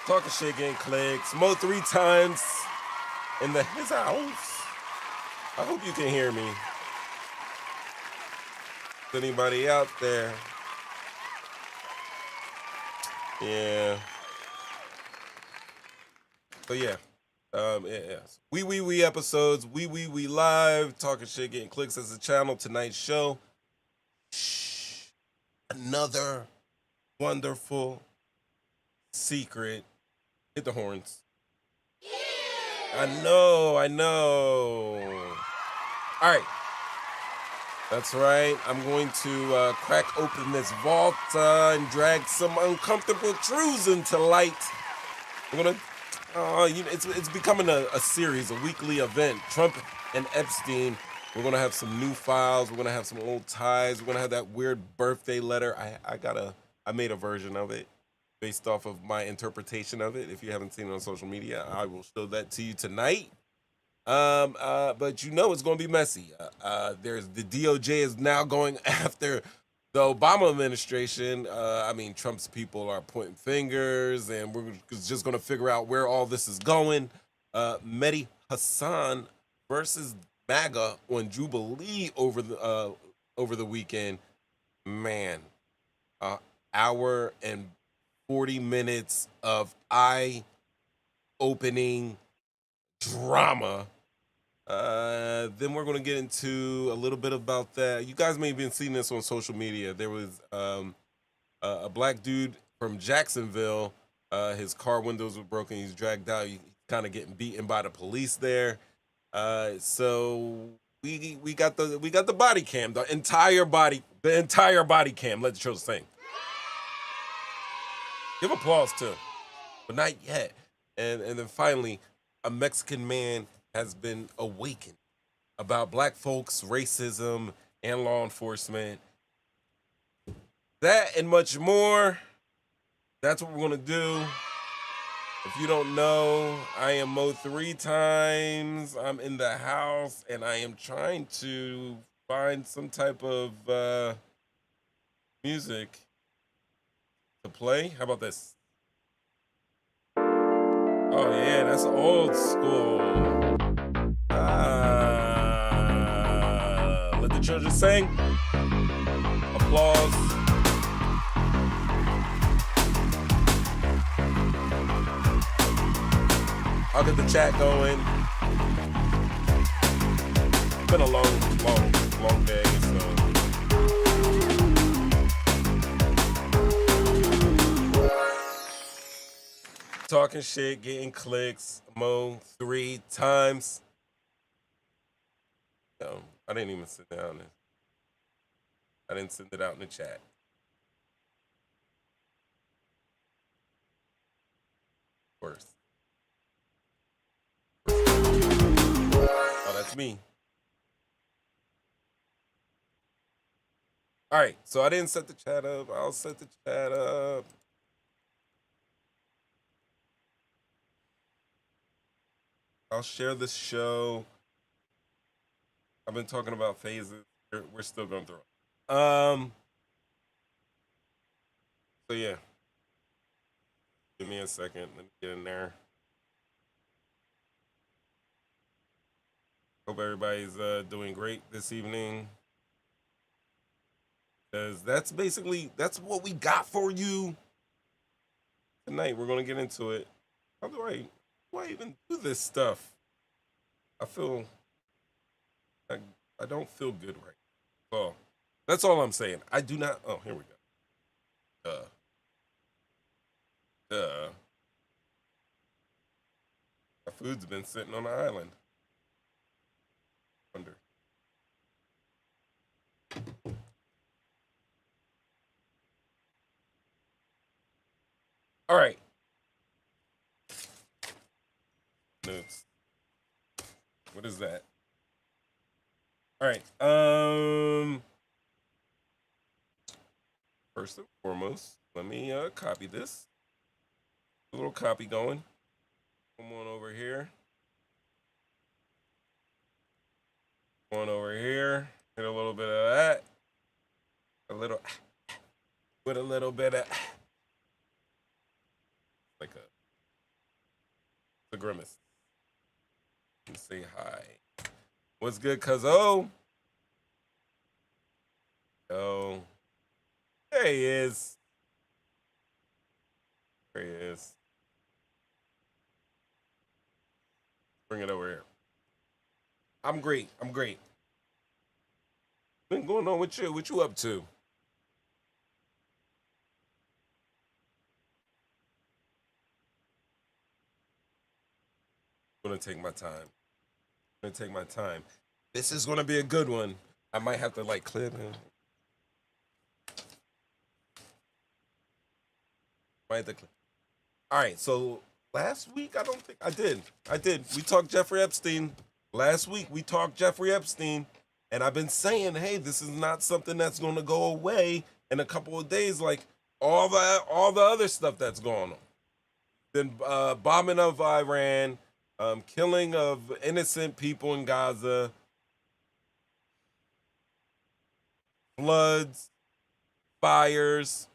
Talking shit, getting clicks. Mo 3 times in his house. I hope you can hear me. Is anybody out there? Yeah. So yeah. Yeah. We episodes. We live. Talking shit, getting clicks as a channel. Tonight's show. Shh. Another wonderful secret. Hit the horns. I know. All right. That's right. I'm going to crack open this vault and drag some uncomfortable truths into light. We're gonna, it's becoming a series, a weekly event. Trump and Epstein. We're gonna have some new files. We're gonna have some old ties. We're gonna have that weird birthday letter. I made a version of it based off of my interpretation of it. If you haven't seen it on social media, I will show that to you tonight. But you know it's going to be messy. There's the DOJ is now going after the Obama administration. Trump's people are pointing fingers, and we're just going to figure out where all this is going. Mehdi Hasan versus MAGA on Jubilee over the weekend. Man, hour and 40 minutes of eye-opening drama. Then we're going to get into a little bit about that. You guys may have been seeing this on social media. There was a black dude from Jacksonville. His car windows were broken. He's dragged out. He's kind of getting beaten by the police there. So we got the body cam, the entire body cam. Let the show sing. Give applause too, but not yet. And then finally, a Mexican man has been awakened about black folks, racism, and law enforcement. That and much more. That's what we're going to do. If you don't know, I am Mo 3 times. I'm in the house, and I am trying to find some type of music to play. How about this? Oh, yeah, that's old school. Let the children sing. Applause. I'll get the chat going. It's been a long day, so. Talking shit, getting clicks. Mo 3 times. No, I didn't even sit down. I didn't send it out in the chat. First. Oh, that's me. All right, so I didn't set the chat up. I'll set the chat up. I'll share this show. I've been talking about phases. We're still going through it. So yeah. Give me a second. Let me get in there. Hope everybody's doing great this evening. Because that's what we got for you tonight. We're gonna get into it. How do I even do this stuff? I don't feel good right now. Oh, that's all I'm saying. I do not. Oh, here we go. My food's been sitting on the island. Wonder. All right. Notes. What is that? All right. First and foremost, let me copy this. A little copy going. Come on over here. One over here. Get a little bit of that. With a little bit of like a The grimace. Say hi. What's good, cuzzo? Yo. There he is. There he is. Bring it over here. I'm great. I'm great. What's been going on with you? What you up to? I'm gonna take my time. I'm gonna take my time. This is gonna be a good one. I might have to like clip him. Might have to clip. All right, so last week I don't think I did. We talked Jeffrey Epstein. Last week we talked Jeffrey Epstein, and I've been saying, hey, this is not something that's gonna go away in a couple of days, like all the other stuff that's going on. Then bombing of Iran, killing of innocent people in Gaza, floods, fires,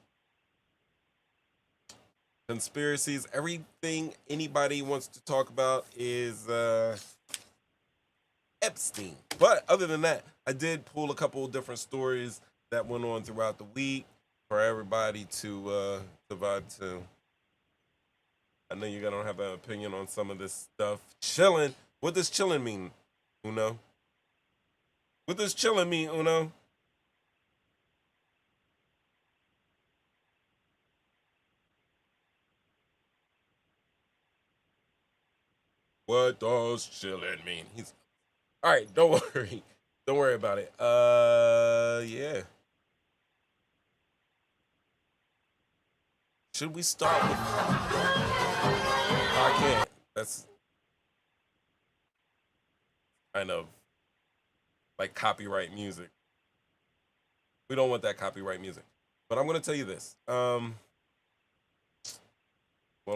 conspiracies. Everything anybody wants to talk about is Epstein. But other than that, I did pull a couple of different stories that went on throughout the week for everybody to vibe to. I know you're gonna have an opinion on some of this stuff. Chilling. What does chilling mean, Uno? What does chilling mean, Uno? What does chilling mean? He's all right. Don't worry. Don't worry about it. Yeah. Should we start with? I can't. That's kind of like copyright music. We don't want that copyright music. But I'm gonna tell you this. Well,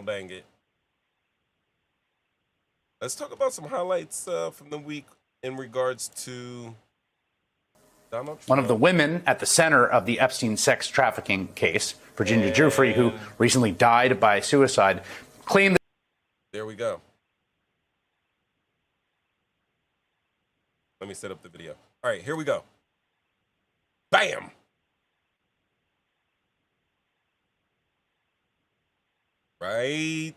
dang it. Let's talk about some highlights from the week in regards to Donald Trump. One of the women at the center of the Epstein sex trafficking case, Virginia Giuffre, who recently died by suicide, claimed that. There we go. Let me set up the video. All right, here we go. Bam! Right.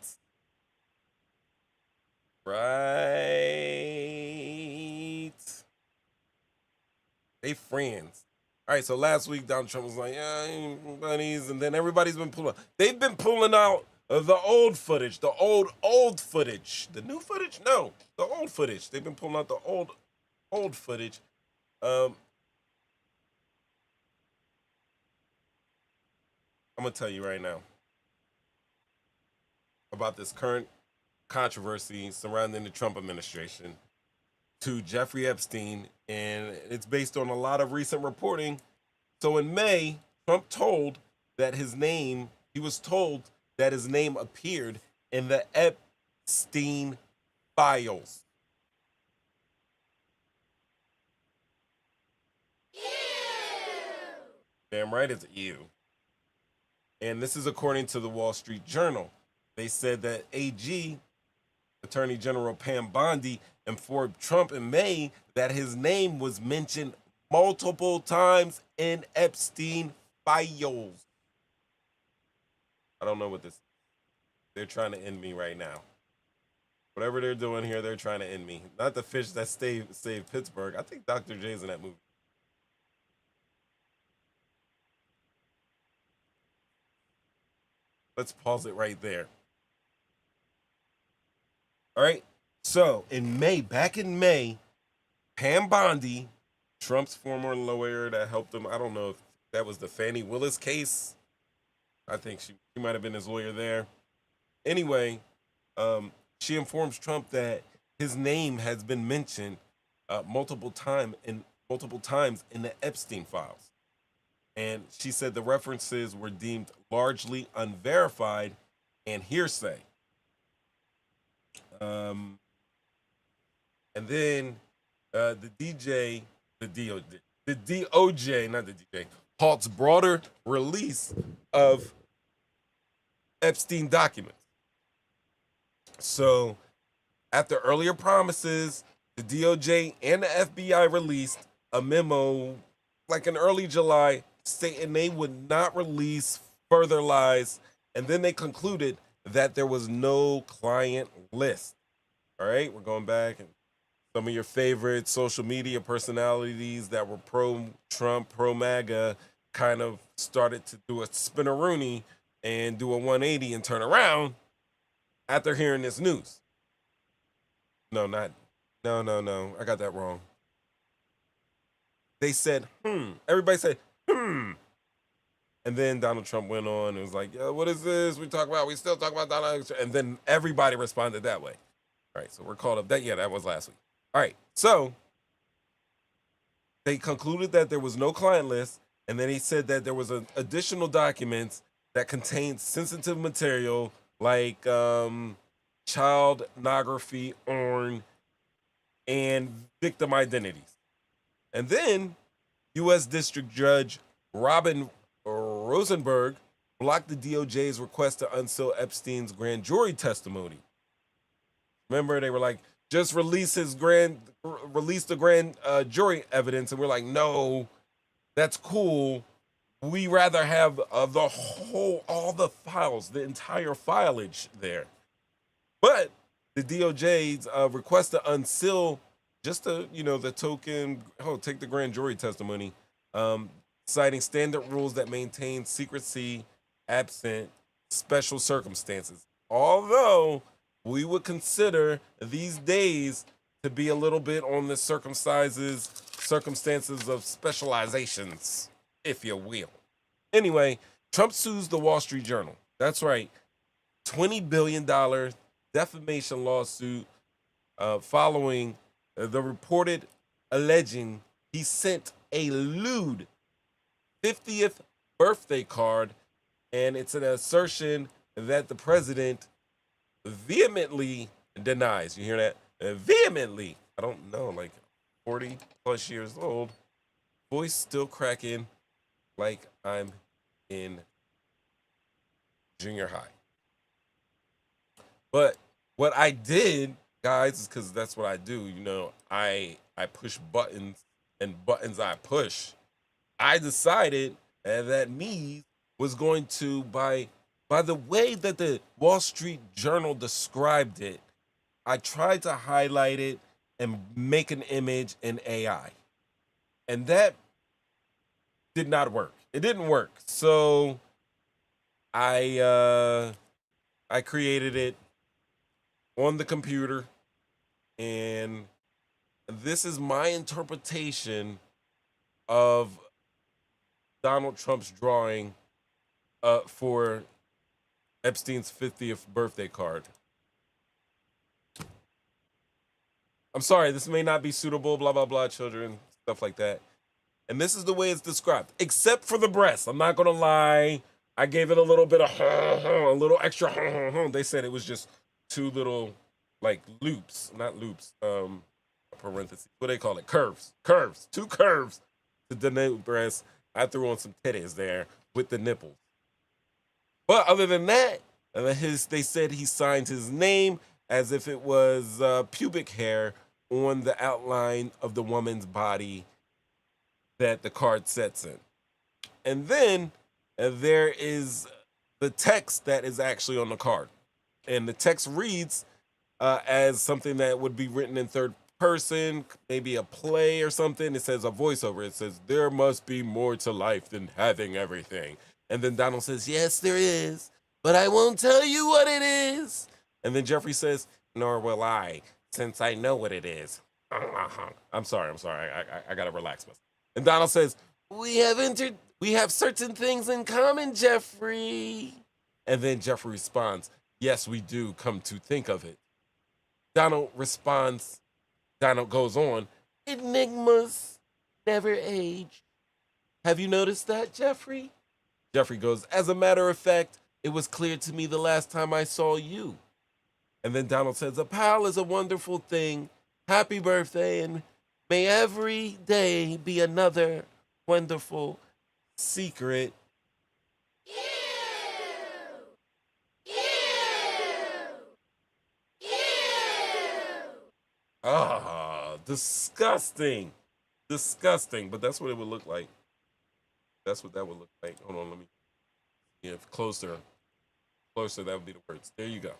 They friends. All right, so last week Donald Trump was like, yeah, buddies, and then everybody's been pulling. They've been pulling out the old footage, the old footage. The new footage? No, the old footage. They've been pulling out the old footage. I'm gonna tell you right now about this current controversy surrounding the Trump administration to Jeffrey Epstein, and it's based on a lot of recent reporting. So in May, Trump told that his name appeared in the Epstein files. Ew. Damn right it's ew. And this is according to the Wall Street Journal. They said that AG, Attorney General Pam Bondi, informed Trump in May that his name was mentioned multiple times in Epstein files. I don't know what this is. They're trying to end me right now. Whatever they're doing here, they're trying to end me. Not the fish that saved Pittsburgh. I think Dr. J's in that movie. Let's pause it right there. All right. So back in May, Pam Bondi, Trump's former lawyer that helped him, I don't know if that was the Fannie Willis case. I think she might have been his lawyer there. Anyway, she informs Trump that his name has been mentioned multiple times in the Epstein files. And she said the references were deemed largely unverified and hearsay. And then the DOJ, not the DJ, halts broader release of Epstein documents. So After earlier promises, the DOJ and the FBI released a memo like in early July stating they would not release further lies. And then they concluded that there was no client list. All right, we're going back and some of your favorite social media personalities that were pro Trump, pro MAGA kind of started to do a spinneroonie and do a 180 and turn around after hearing this news. No, not, no. I got that wrong. They said, Everybody said, And then Donald Trump went on and was like, yo, what is this? We still talk about Donald Trump. And then everybody responded that way. All right, so we're caught up. That was last week. All right, so they concluded that there was no client list, and then he said that there was additional documents that contained sensitive material like child pornography, and victim identities. And then U.S. District Judge Robin Rosenberg blocked the DOJ's request to unseal Epstein's grand jury testimony. Remember, they were like, just release the grand jury evidence, and we're like, no, that's cool. We rather have all the files, the entire filage there. But the DOJ's request to unseal just the token, take the grand jury testimony, citing standard rules that maintain secrecy absent special circumstances. Although we would consider these days to be a little bit on the circumstances of specializations, if you will. Anyway, Trump sues the Wall Street Journal. That's right. $20 billion defamation lawsuit following the reported alleging he sent a lewd 50th birthday card, and it's an assertion that the president vehemently denies. You hear that? Vehemently. I don't know, like 40 plus years old, voice still cracking like I'm in junior high. But what I did, guys, is because that's what I do. I push buttons, and buttons I push. I decided that me was going to, by the way that the Wall Street Journal described it, I tried to highlight it and make an image in AI. And that did not work. It didn't work. So I created it on the computer, and this is my interpretation of Donald Trump's drawing for Epstein's 50th birthday card. I'm sorry, this may not be suitable, blah, blah, blah, children, stuff like that. And this is the way it's described, except for the breasts. I'm not going to lie. I gave it a little bit of a little extra. They said it was just two little, like, loops, not loops, parentheses. What do they call it? Curves, two curves to denote breasts. I threw on some titties there with the nipples. But other than that, they said he signed his name as if it was pubic hair on the outline of the woman's body that the card sets in. And then there is the text that is actually on the card. And the text reads as something that would be written in third person, maybe a play or something. It says a voiceover. It says, there must be more to life than having everything. And then Donald says, yes, there is, but I won't tell you what it is. And then Jeffrey says, nor will I, since I know what it is. I'm sorry. I gotta relax myself. And Donald says, we have certain things in common, Jeffrey. And then Jeffrey responds, yes, we do, come to think of it. Donald goes on, enigmas never age. Have you noticed that, Jeffrey? Jeffrey goes, as a matter of fact, it was clear to me the last time I saw you. And then Donald says, a pal is a wonderful thing. Happy birthday, and may every day be another wonderful secret. Ah, disgusting. Disgusting. But that's what it would look like. That's what that would look like. Hold on, let me. Yeah, closer. Closer, that would be the words. There you go.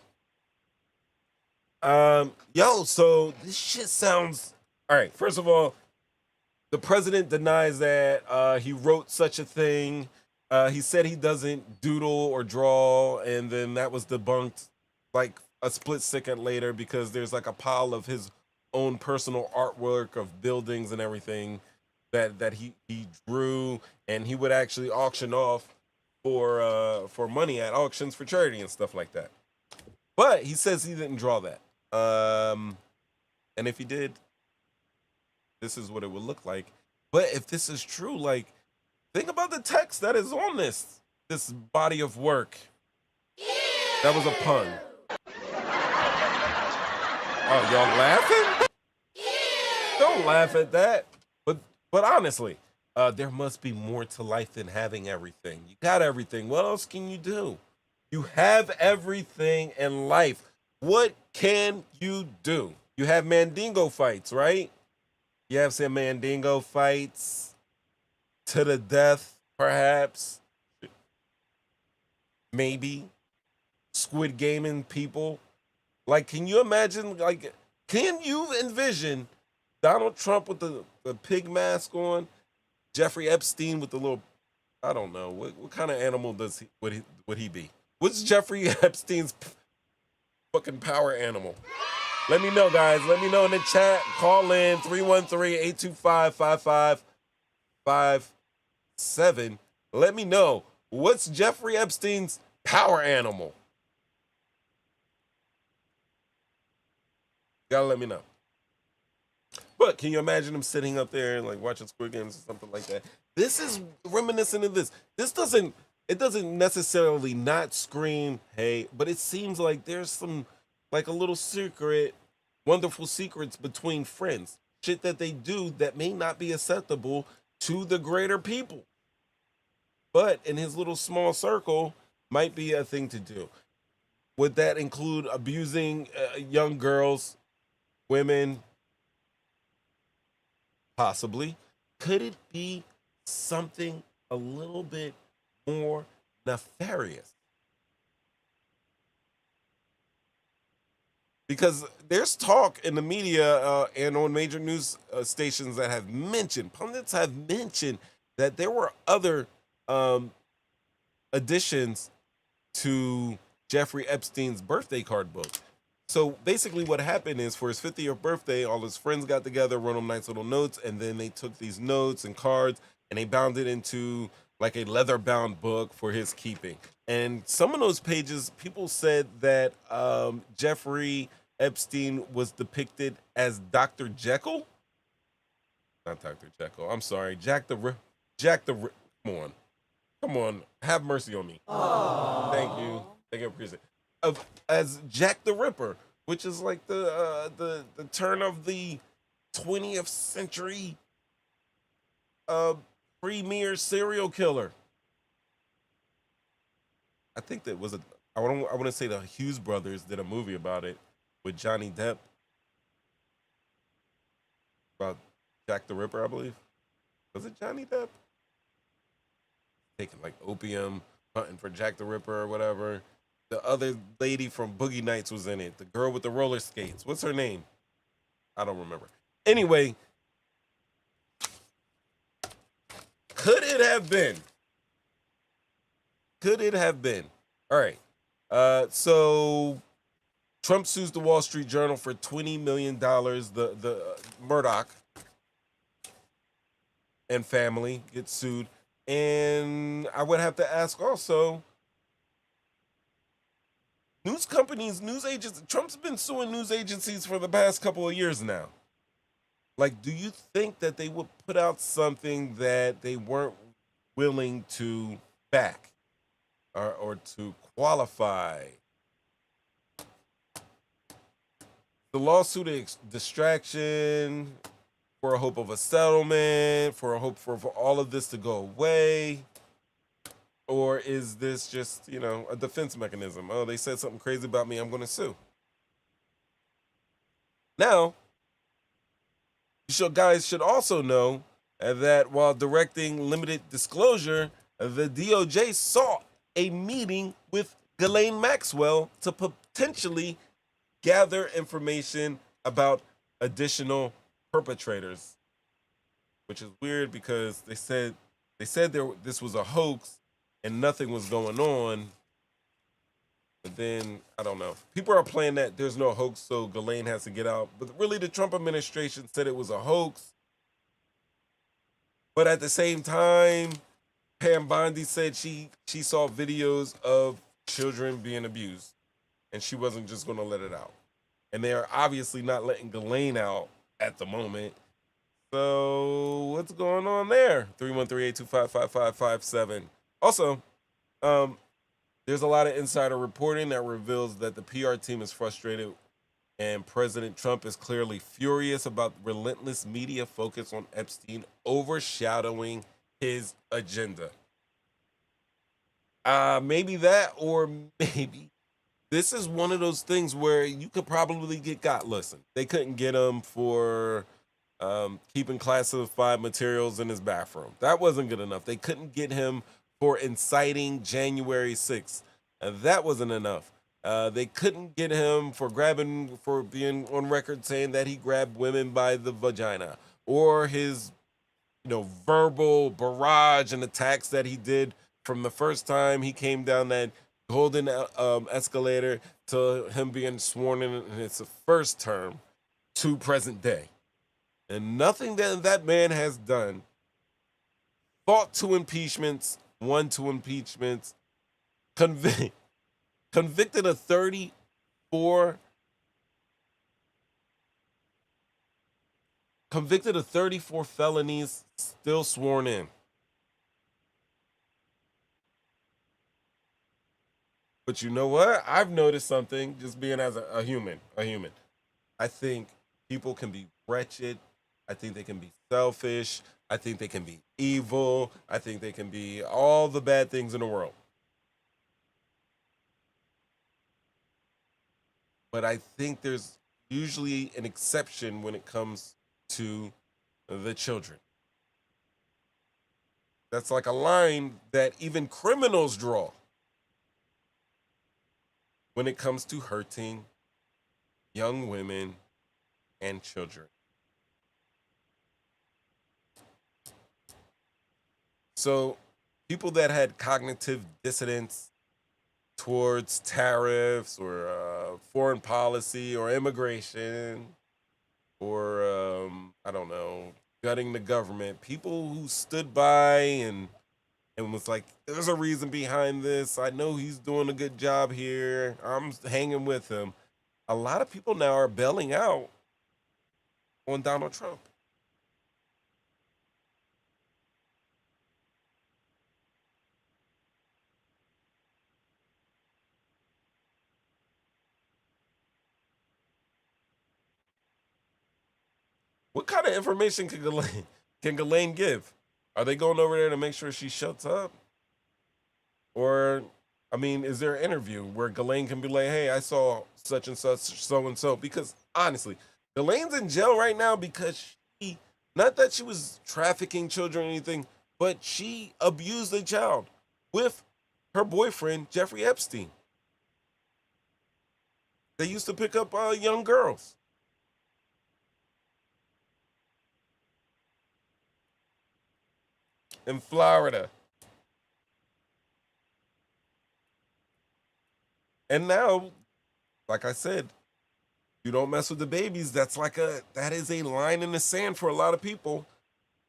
Yo, so this shit sounds all right. First of all, the president denies that he wrote such a thing. He said he doesn't doodle or draw, and then that was debunked like a split second later because there's like a pile of his own personal artwork of buildings and everything that he drew, and he would actually auction off for money at auctions for charity and stuff like that. But he says he didn't draw that. And if he did, this is what it would look like. But if this is true, like, think about the text that is on this body of work. That was a pun. Oh, y'all laughing? Don't laugh at that. But honestly, there must be more to life than having everything. You got everything. What else can you do? You have everything in life. What can you do? You have Mandingo fights, right? You have some Mandingo fights to the death, perhaps. Maybe. Squid Gaming people. Like, can you imagine, like, can you envision Donald Trump with the pig mask on? Jeffrey Epstein with the little, I don't know, what kind of animal would he be? What's Jeffrey Epstein's fucking power animal? Let me know, guys. Let me know in the chat. Call in 313-825-5557. Let me know. What's Jeffrey Epstein's power animal? You gotta let me know. But can you imagine him sitting up there and like watching Squid Games or something like that? This is reminiscent of this. It doesn't necessarily not scream, hey, but it seems like there's some like a little secret, wonderful secrets between friends. Shit that they do that may not be acceptable to the greater people. But in his little small circle might be a thing to do. Would that include abusing young girls, women? Possibly. Could it be something a little bit more nefarious? Because there's talk in the media and on major news stations that have mentioned, pundits have mentioned that there were other additions to Jeffrey Epstein's birthday card book. So basically what happened is for his 50th birthday, all his friends got together, wrote him nice little notes, and then they took these notes and cards and they bound it into like a leather bound book for his keeping. And some of those pages, people said that Jeffrey Epstein was depicted as Dr. Jekyll. Not Dr. Jekyll. I'm sorry. Jack the Come on. Have mercy on me. Aww. Thank you. Thank you. Appreciate it. As Jack the Ripper, which is like the turn of the 20th century premier serial killer. I think that was I want to say the Hughes brothers did a movie about it with Johnny Depp about Jack the Ripper, I believe. Was it Johnny Depp? Taking like opium, hunting for Jack the Ripper or whatever. The other lady from Boogie Nights was in it. The girl with the roller skates. What's her name? I don't remember. Anyway, could it have been? Could it have been? All right. So Trump sues the Wall Street Journal for $20 million. The Murdoch and family gets sued. And I would have to ask also, news companies, news agents, Trump's been suing news agencies for the past couple of years now. Like, do you think that they would put out something that they weren't willing to back or to qualify? The lawsuit is distraction, for a hope of a settlement, for a hope for all of this to go away? Or is this just, a defense mechanism? Oh, they said something crazy about me, I'm going to sue. Now, guys should also know that while directing limited disclosure, the DOJ sought a meeting with Ghislaine Maxwell to potentially gather information about additional perpetrators, which is weird because they said this was a hoax and nothing was going on. But then I don't know. People are playing that there's no hoax, so Ghislaine has to get out. But really, the Trump administration said it was a hoax. But at the same time, Pam Bondi said she saw videos of children being abused, and she wasn't just going to let it out. And they are obviously not letting Ghislaine out at the moment. So what's going on there? 313-825-5557. Also, there's a lot of insider reporting that reveals that the PR team is frustrated and President Trump is clearly furious about relentless media focus on Epstein overshadowing his agenda. Maybe that, or maybe this is one of those things where you could probably get listen, they couldn't get him for keeping classified materials in his bathroom. That wasn't good enough. They couldn't get him for inciting January 6th. That wasn't enough. They couldn't get him for being on record saying that he grabbed women by the vagina, or his, verbal barrage and attacks that he did from the first time he came down that golden escalator to him being sworn in his first term to present day. And nothing that man has done, fought 2 impeachments, won 2 impeachments, convicted of 34 felonies, still sworn in. But you know what? I've noticed something, just being as a human. I think people can be wretched. I think they can be selfish. I think they can be evil. I think they can be all the bad things in the world. But I think there's usually an exception when it comes to the children. That's like a line that even criminals draw when it comes to hurting young women and children. So people that had cognitive dissonance towards tariffs or foreign policy or immigration or, I don't know, gutting the government, people who stood by and was like, there's a reason behind this. I know he's doing a good job here. I'm hanging with him. A lot of people now are bailing out on Donald Trump. What kind of information can Ghislaine give? Are they going over there to make sure she shuts up? Or, I mean, is there an interview where Ghislaine can be like, hey, I saw such and such, so and so? Because honestly, Ghislaine's in jail right now because not that she was trafficking children or anything, but she abused a child with her boyfriend, Jeffrey Epstein. They used to pick up young girls. In Florida. And now, like I said, you don't mess with the babies. That is a line in the sand for a lot of people.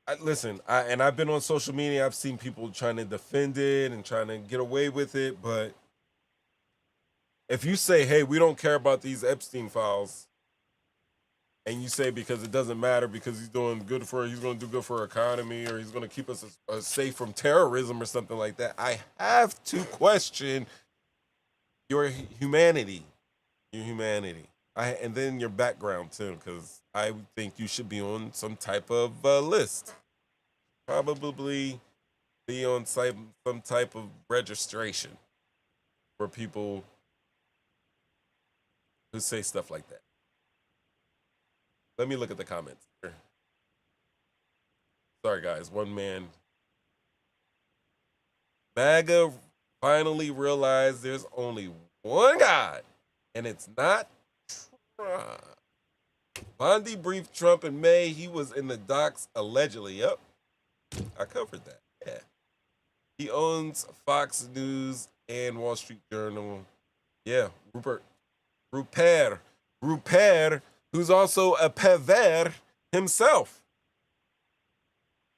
I've been on social media. I've seen people trying to defend it and trying to get away with it. But if you say, hey, we don't care about these Epstein files, and you say because it doesn't matter because he's going to do good for our economy, or he's going to keep us safe from terrorism or something like that, I have to question your humanity. And then your background too, because I think you should be on some type of list. Probably be on some type of registration for people who say stuff like that. Let me look at the comments here. Sorry, guys. One man. MAGA finally realized there's only one God, and it's not Trump. Bondi briefed Trump in May. He was in the docks allegedly. Yep, I covered that. Yeah. He owns Fox News and Wall Street Journal. Yeah, Rupert, who's also a pervert himself.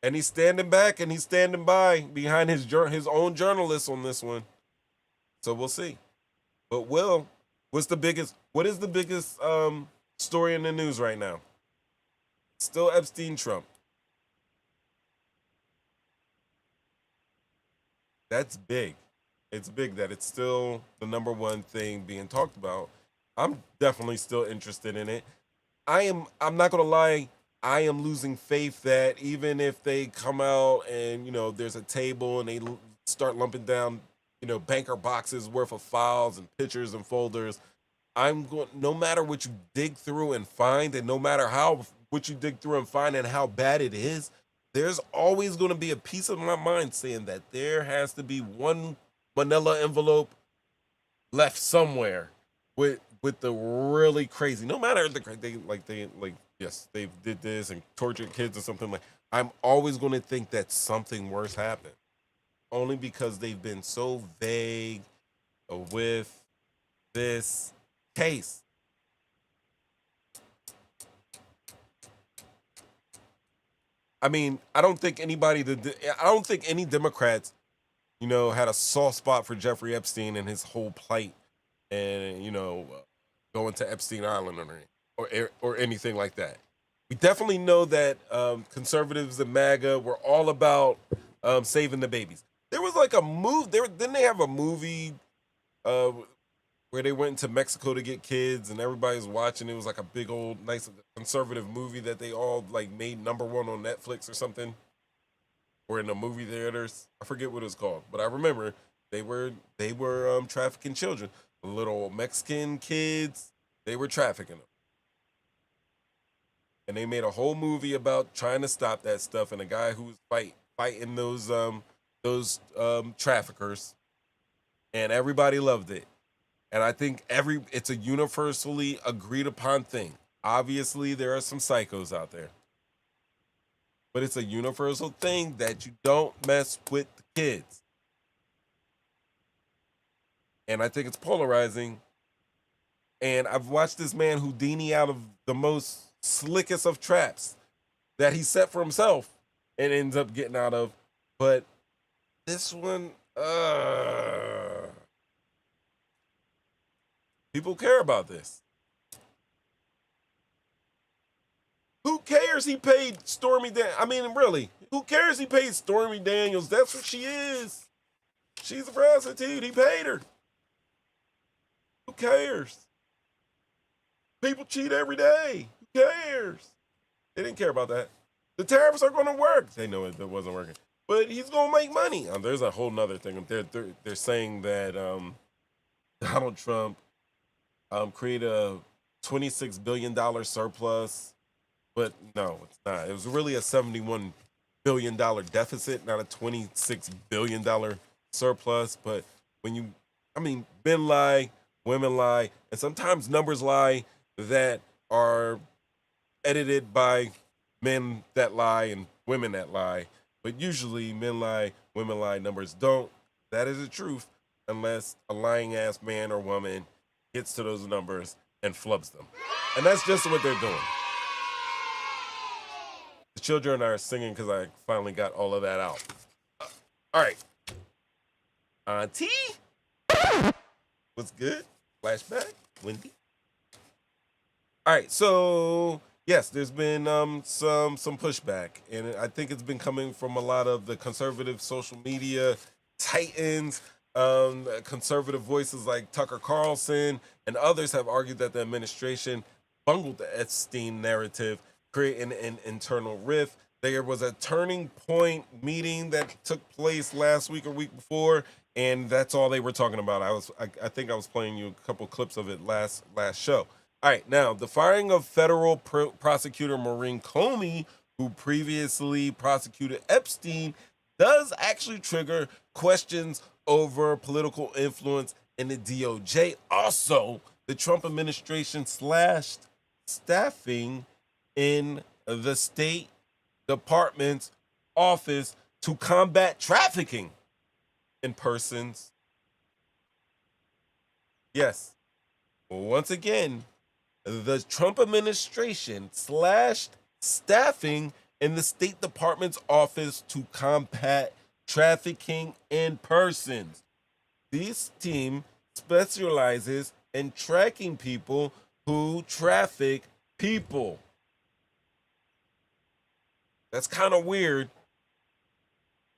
And he's standing back and he's standing by behind his own journalists on this one. So we'll see. But what is the biggest story in the news right now? Still Epstein Trump. That's big. It's big that it's still the number one thing being talked about. I'm definitely still interested in it. I'm not gonna lie, I am losing faith that even if they come out and, there's a table and they start lumping down, banker boxes worth of files and pictures and folders, no matter what you dig through and find, and no matter what you dig through and find and how bad it is, there's always going to be a piece of my mind saying that there has to be one manila envelope left somewhere with the really crazy, no matter yes, they did this and tortured kids or something like. I'm always going to think that something worse happened, only because they've been so vague with this case. I mean, I don't think any Democrats, had a soft spot for Jeffrey Epstein and his whole plight, and going to Epstein Island or anything like that. We definitely know that conservatives and MAGA were all about saving the babies. There was like a move. Didn't they have a movie where they went into Mexico to get kids and everybody's watching? It was like a big old nice conservative movie that they all like made number one on Netflix or something, or in the movie theaters. I forget what it was called, but I remember they were trafficking children, little Mexican kids. They were trafficking them, and they made a whole movie about trying to stop that stuff, and a guy who was fighting those traffickers, and everybody loved it. And I think it's a universally agreed upon thing. Obviously, there are some psychos out there, but it's a universal thing that you don't mess with the kids. And I think it's polarizing. And I've watched this man Houdini out of the most slickest of traps that he set for himself and ends up getting out of. But this one, people care about this. Who cares he paid Stormy Daniels? I mean, really, who cares he paid Stormy Daniels? That's what she is. She's a prostitute. He paid her. Who cares? People cheat every day. Who cares? They didn't care about that. The tariffs are going to work. They know it wasn't working. But he's going to make money. There's a whole nother thing. They're saying that Donald Trump created a $26 billion surplus. But no, it's not. It was really a $71 billion deficit, not a $26 billion surplus. But men lie, women lie, and sometimes numbers lie that are edited by men that lie and women that lie. But usually men lie, women lie, numbers don't. That is the truth, unless a lying ass man or woman gets to those numbers and flubs them. And that's just what they're doing. The children are singing because I finally got all of that out. All right. Auntie? What's good? Flashback? Wendy? All right, so yes, there's been some pushback, and I think it's been coming from a lot of the conservative social media titans, conservative voices like Tucker Carlson, and others have argued that the administration bungled the Epstein narrative, creating an internal rift. There was a turning point meeting that took place last week or week before, and that's all they were talking about. I think I was playing you a couple clips of it last show. All right, now the firing of federal prosecutor Maureen Comey who previously prosecuted Epstein, does actually trigger questions over political influence in the DOJ. Also, the Trump administration slashed staffing in the State Department's office to combat trafficking in persons. Yes, once again, the Trump administration slashed staffing in the State Department's office to combat trafficking in persons. This team specializes in tracking people who traffic people. That's kind of weird.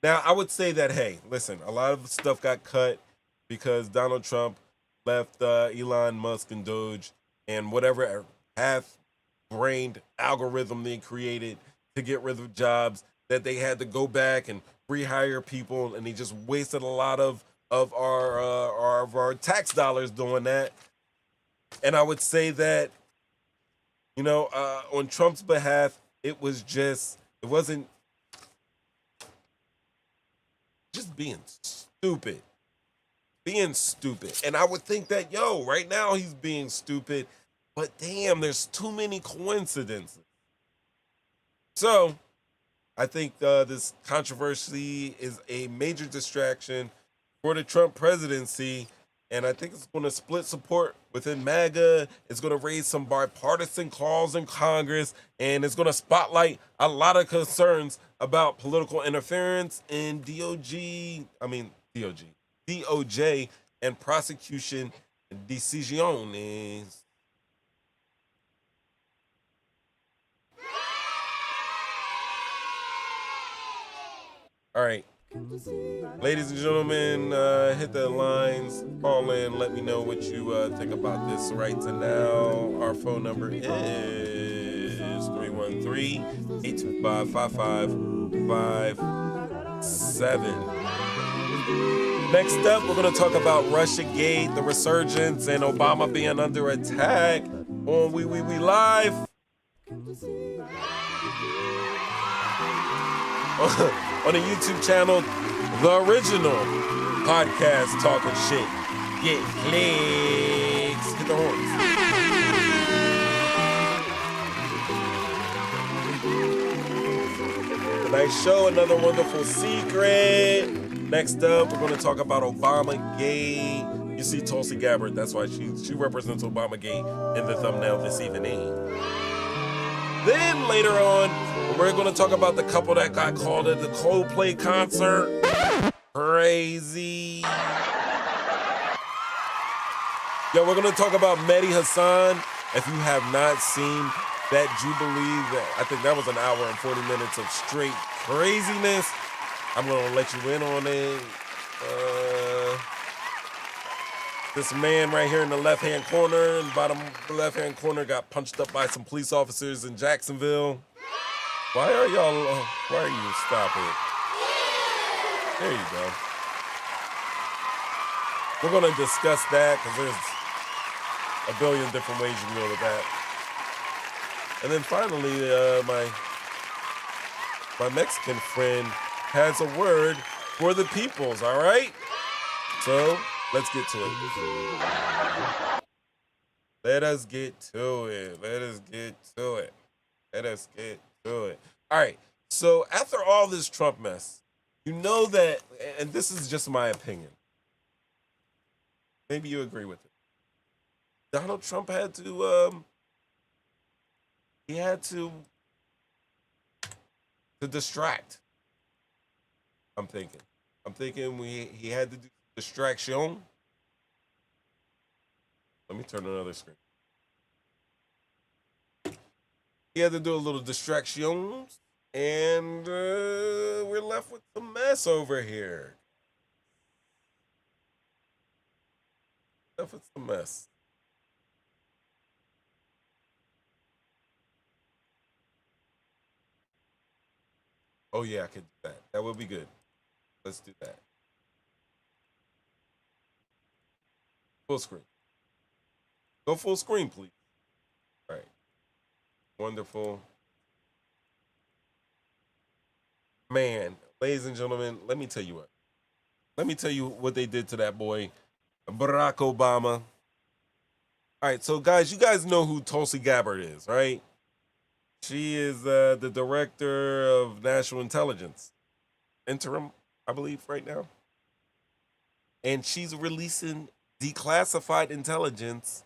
Now, I would say that, hey, listen, a lot of stuff got cut because Donald Trump left Elon Musk and Doge and whatever half-brained algorithm they created to get rid of jobs, that they had to go back and rehire people, and they just wasted a lot of our tax dollars doing that. And I would say that, you know, on Trump's behalf, it wasn't just being stupid. And I would think that, right now he's being stupid, but damn, there's too many coincidences. So I think this controversy is a major distraction for the Trump presidency, and I think it's going to split support within MAGA. It's going to raise some bipartisan calls in Congress, and it's going to spotlight a lot of concerns about political interference in DOJ and prosecution decisions. All right. Ladies and gentlemen, hit the lines, call in, let me know what you think about this right now. Our phone number is 313-825-5557. Next up, we're going to talk about Russiagate, the resurgence, and Obama being under attack on We Live. On the YouTube channel, the original podcast talking shit. Get clicks. Hit the horns. Tonight's show, another wonderful secret. Next up, we're going to talk about Obamagate. You see Tulsi Gabbard, that's why she represents Obamagate in the thumbnail this evening. Then later on, we're going to talk about the couple that got called at the Coldplay concert. Crazy. We're going to talk about Mehdi Hasan. If you have not seen that Jubilee, I think that was an hour and 40 minutes of straight craziness. I'm going to let you in on it. This man right here in the left-hand corner, in the bottom left-hand corner, got punched up by some police officers in Jacksonville. Why are you? Stop it. There you go. We're going to discuss that because there's a billion different ways you can go with that. And then finally, my Mexican friend has a word for the peoples, all right? So let's get to it. Let us get to it. All right. So after all this Trump mess, you know that, and this is just my opinion, maybe you agree with it, Donald Trump had to, to distract. I'm thinking he had to do distraction. Let me turn another screen. He had to do a little distractions, and we're left with some mess over here. Left with some mess. Oh yeah, I could do that. That would be good. Let's do that. Full screen. Go full screen, please. All right. Wonderful. Man, ladies and gentlemen, let me tell you what. Let me tell you what they did to that boy, Barack Obama. All right, so guys, you guys know who Tulsi Gabbard is, right? She is the director of national intelligence, interim, I believe, right now. And she's releasing declassified intelligence.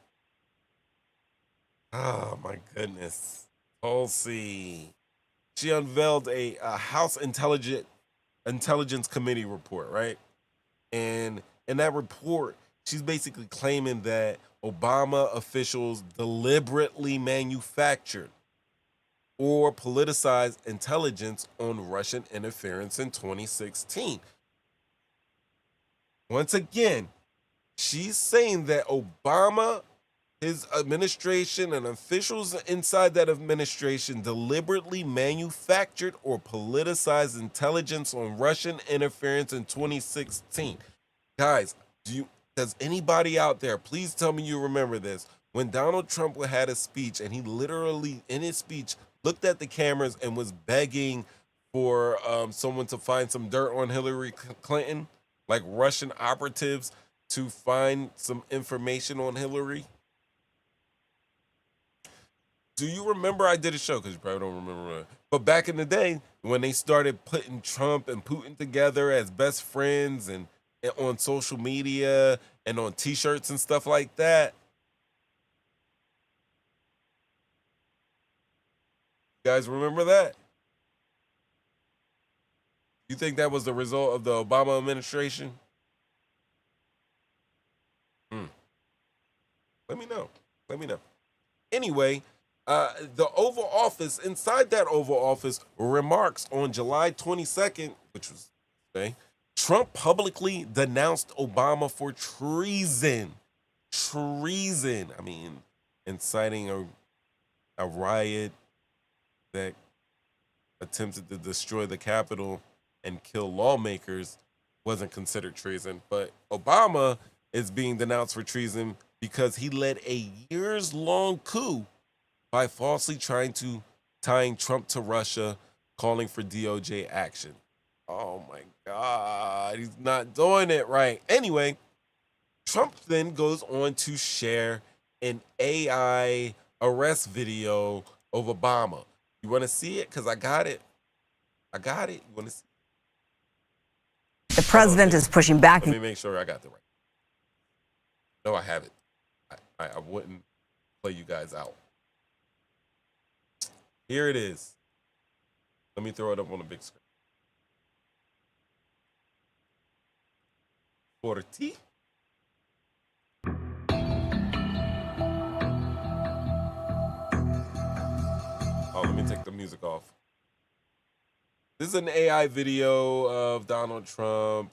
Oh my goodness. Tulsi. She unveiled a House Intelligence Committee report, right? And in that report, she's basically claiming that Obama officials deliberately manufactured or politicized intelligence on Russian interference in 2016. Once again, she's saying that Obama, his administration, and officials inside that administration deliberately manufactured or politicized intelligence on Russian interference in 2016. Guys, does anybody out there, please tell me you remember this, when Donald Trump had a speech and he literally in his speech looked at the cameras and was begging for someone to find some dirt on Hillary Clinton, like Russian operatives to find some information on Hillary? Do you remember? I did a show, because you probably don't remember, but back in the day when they started putting Trump and Putin together as best friends and on social media and on t-shirts and stuff like that. You guys remember that? You think that was the result of the Obama administration? Let me know. Let me know. Anyway, the Oval Office, inside that Oval Office, remarks on July 22nd, which was today, Trump publicly denounced Obama for treason. Treason. I mean, inciting a riot that attempted to destroy the Capitol and kill lawmakers wasn't considered treason. But Obama is being denounced for treason because he led a years-long coup by falsely tying Trump to Russia, calling for DOJ action. Oh my God, he's not doing it right. Anyway, Trump then goes on to share an AI arrest video of Obama. You want to see it? Because I got it. I got it. You want to see it? The president is pushing back. Let me make sure I got the right. No, I have it. I wouldn't play you guys out. Here it is. Let me throw it up on the big screen. 40. Oh, let me take the music off. This is an AI video of Donald Trump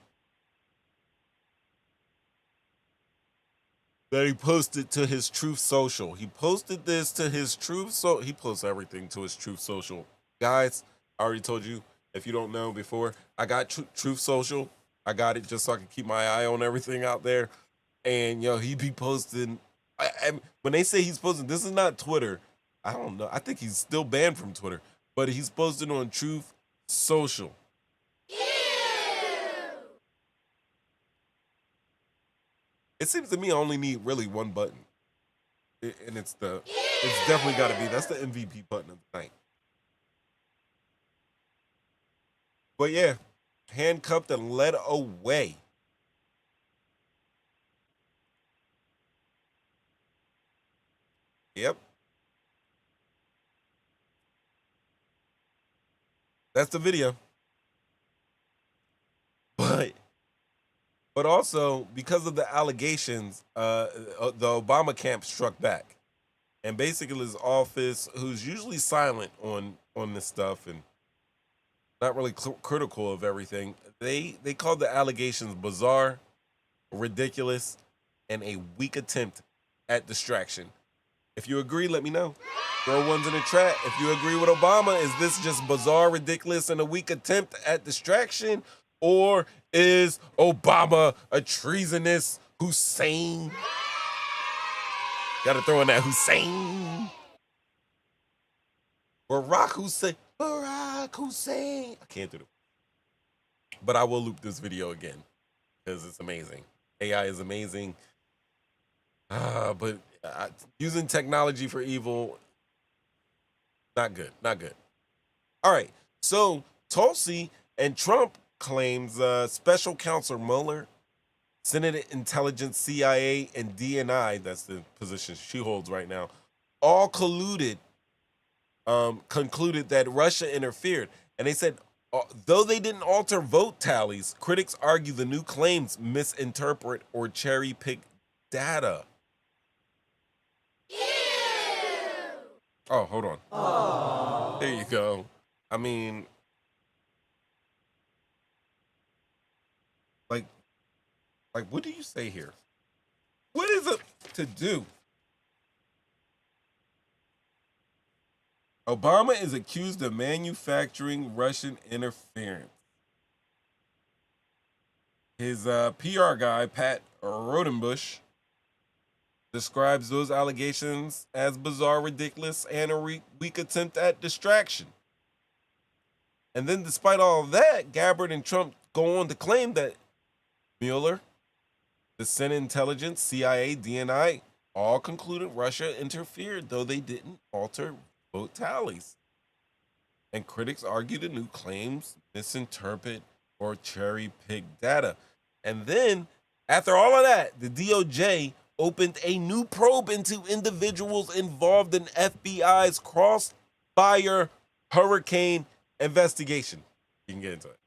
that he posted to his Truth Social. He posted this to his Truth Social. He posts everything to his Truth Social. Guys, I already told you, if you don't know before, I got Truth Social. I got it just so I can keep my eye on everything out there. And, he be posting. When they say he's posting, this is not Twitter. I don't know. I think he's still banned from Twitter. But he's posting on Truth Social. It seems to me I only need really one button. And it's definitely got to be, that's the MVP button of the night. But yeah, handcuffed and led away. Yep. That's the video. But also, because of the allegations, the Obama camp struck back. And basically his office, who's usually silent on this stuff and not really critical of everything, they called the allegations bizarre, ridiculous, and a weak attempt at distraction. If you agree, let me know. Throw ones in the chat. If you agree with Obama, is this just bizarre, ridiculous, and a weak attempt at distraction? Or is Obama a treasonous Hussein? Gotta throw in that Hussein. Barack Hussein. I can't do it. But I will loop this video again because it's amazing. AI is amazing. But using technology for evil, not good. Not good. All right. So Tulsi and Trump claims special counsel Mueller, Senate Intelligence, CIA, and DNI, that's the position she holds right now, all concluded that Russia interfered. And they said, though they didn't alter vote tallies, critics argue the new claims misinterpret or cherry pick data. Ew. Oh, hold on. Aww. There you go. I mean, like, what do you say here? What is it to do? Obama is accused of manufacturing Russian interference. His PR guy, Pat Rodenbush, describes those allegations as bizarre, ridiculous, and a weak attempt at distraction. And then despite all of that, Gabbard and Trump go on to claim that Mueller, the Senate Intelligence, CIA, DNI, all concluded Russia interfered, though they didn't alter vote tallies. And critics argue the new claims misinterpret or cherry-pick data. And then, after all of that, the DOJ opened a new probe into individuals involved in FBI's Crossfire Hurricane investigation. You can get into it.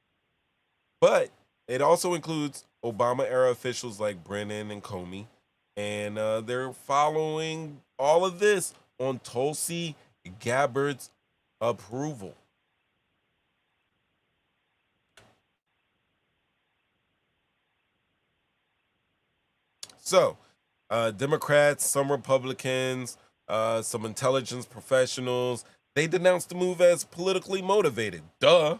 But it also includes Obama-era officials like Brennan and Comey. And they're following all of this on Tulsi Gabbard's approval. So, Democrats, some Republicans, some intelligence professionals, they denounced the move as politically motivated. Duh.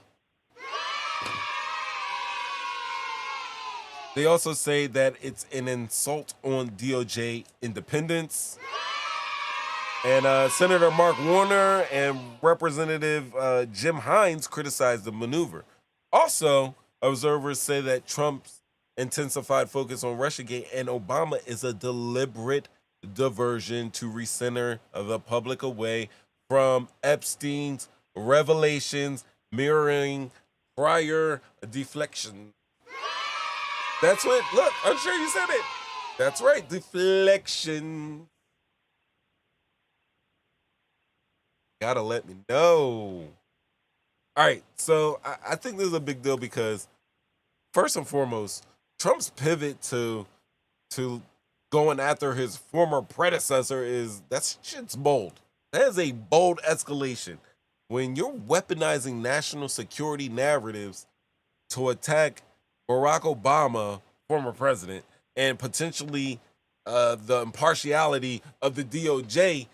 They also say that it's an insult on DOJ independence. And Senator Mark Warner and Representative Jim Hines criticized the maneuver. Also, observers say that Trump's intensified focus on Russiagate and Obama is a deliberate diversion to recenter the public away from Epstein's revelations, mirroring prior deflection. That's what, look, I'm sure you said it. That's right, deflection. Gotta let me know. All right, so I think this is a big deal because, first and foremost, Trump's pivot to going after his former predecessor that shit's bold. That is a bold escalation. When you're weaponizing national security narratives to attack Barack Obama, former president, and potentially the impartiality of the DOJ,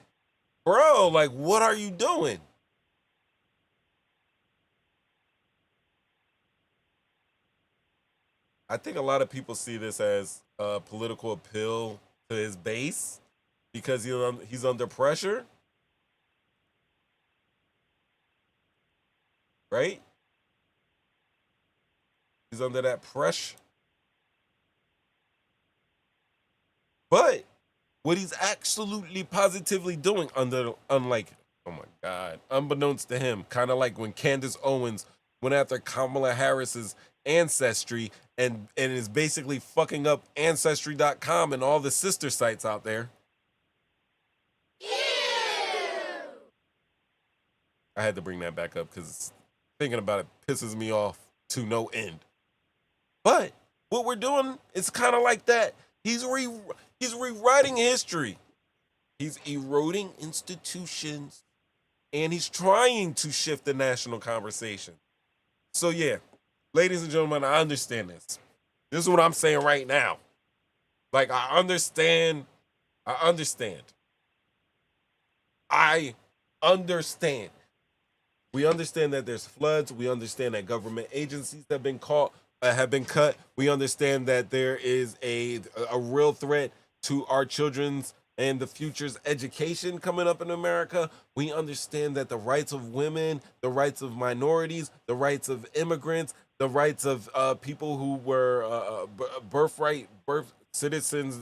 bro, like, what are you doing? I think a lot of people see this as a political appeal to his base because he's under pressure, right? He's under that pressure. But what he's absolutely positively doing unlike, oh my God, unbeknownst to him, kind of like when Candace Owens went after Kamala Harris's ancestry and is basically fucking up Ancestry.com and all the sister sites out there. Ew. I had to bring that back up because thinking about it pisses me off to no end. But what we're doing is kind of like that. He's rewriting history. He's eroding institutions, and he's trying to shift the national conversation. So yeah, ladies and gentlemen, I understand this. This is what I'm saying right now. Like, I understand. I understand. We understand that there's floods. We understand that government agencies have been cut. We understand that there is a real threat to our children's and the future's education coming up in America. We understand that the rights of women, the rights of minorities, the rights of immigrants, the rights of people who were birth citizens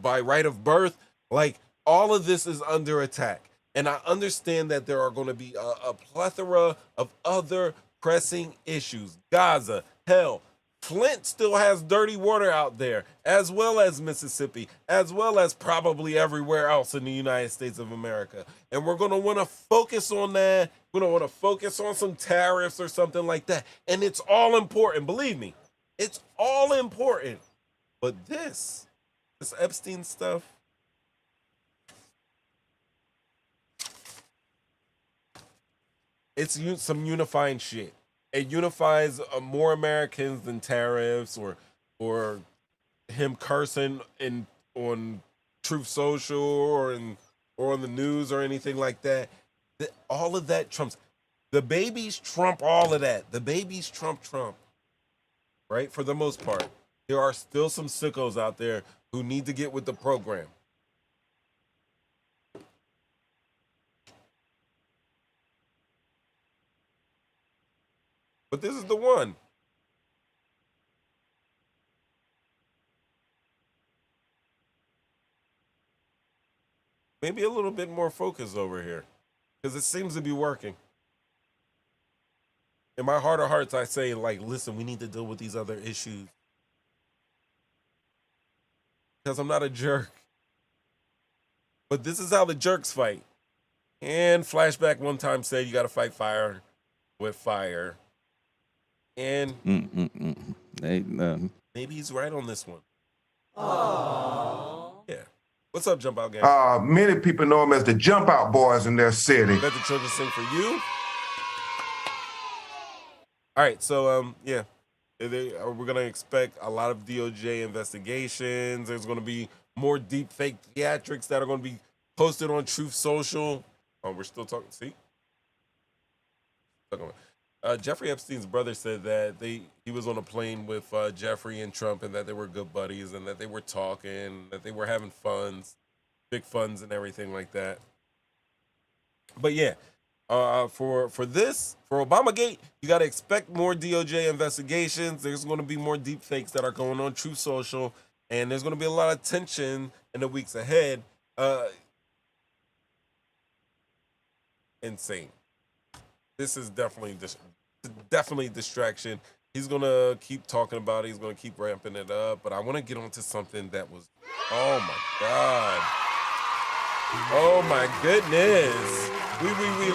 by right of birth. Like, all of this is under attack. And I understand that there are going to be a plethora of other pressing issues. Gaza, hell, Flint still has dirty water out there, as well as Mississippi, as well as probably everywhere else in the United States of America. And we're going to want to focus on that. We're going to want to focus on some tariffs or something like that. And it's all important. Believe me, it's all important. But this Epstein stuff, it's some unifying shit. It unifies more Americans than tariffs or him cursing on Truth Social or on the news or anything like that. All of that trumps. The babies trump all of that. The babies trump, right? For the most part. There are still some sickos out there who need to get with the program. But this is the one. Maybe a little bit more focus over here, because it seems to be working. In my heart of hearts, I say, like, listen, we need to deal with these other issues. Because I'm not a jerk. But this is how the jerks fight. And Flashback one time said you got to fight fire with fire. And maybe he's right on this one. Aww. Yeah. What's up, JumpOut Gang? Many people know him as the JumpOut Boys in their city. Let the children sing for you. All right, so yeah, we're gonna expect a lot of DOJ investigations. There's gonna be more deep fake theatrics that are gonna be posted on Truth Social. We're still talking. See, Jeffrey Epstein's brother said that he was on a plane with Jeffrey and Trump, and that they were good buddies, and that they were talking, that they were having big funds, and everything like that. But yeah, for Obamagate, you got to expect more DOJ investigations. There's going to be more deep fakes that are going on Truth Social, and there's going to be a lot of tension in the weeks ahead. Insane. This is definitely distraction. He's gonna keep talking about it. He's gonna keep ramping it up. But I want to get onto something that was, oh my god, oh my goodness. We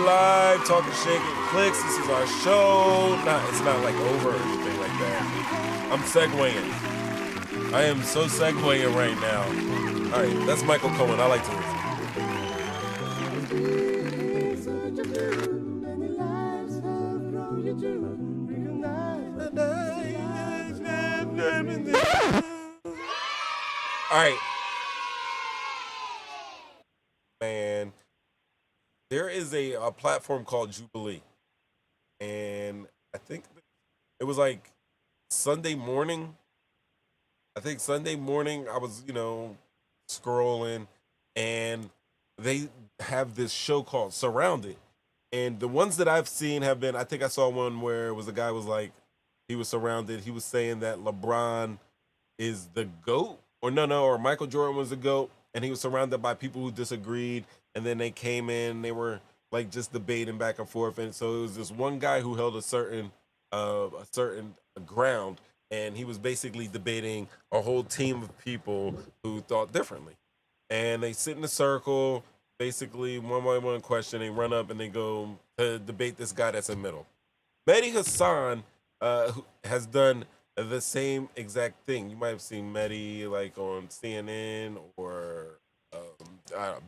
live talking shake and clicks. This is our show. It's not like over or anything like that. I'm segueing. I am so segueing right now. All right, that's Michael Cohen. I like to listen. All right, man. There is a platform called Jubilee, and I think it was like Sunday morning. I think Sunday morning I was, scrolling, and they have this show called Surrounded. And the ones that I've seen have been, I think I saw one where it was a guy was like, he was surrounded. He was saying that LeBron is the GOAT, or Michael Jordan was the GOAT, and he was surrounded by people who disagreed. And then they came in, they were like just debating back and forth. And so it was this one guy who held a certain ground, and he was basically debating a whole team of people who thought differently. And they sit in a circle, basically one by one question, they run up and they go to debate this guy that's in the middle. Mehdi Hasan who has done the same exact thing. You might have seen Mehdi like on CNN or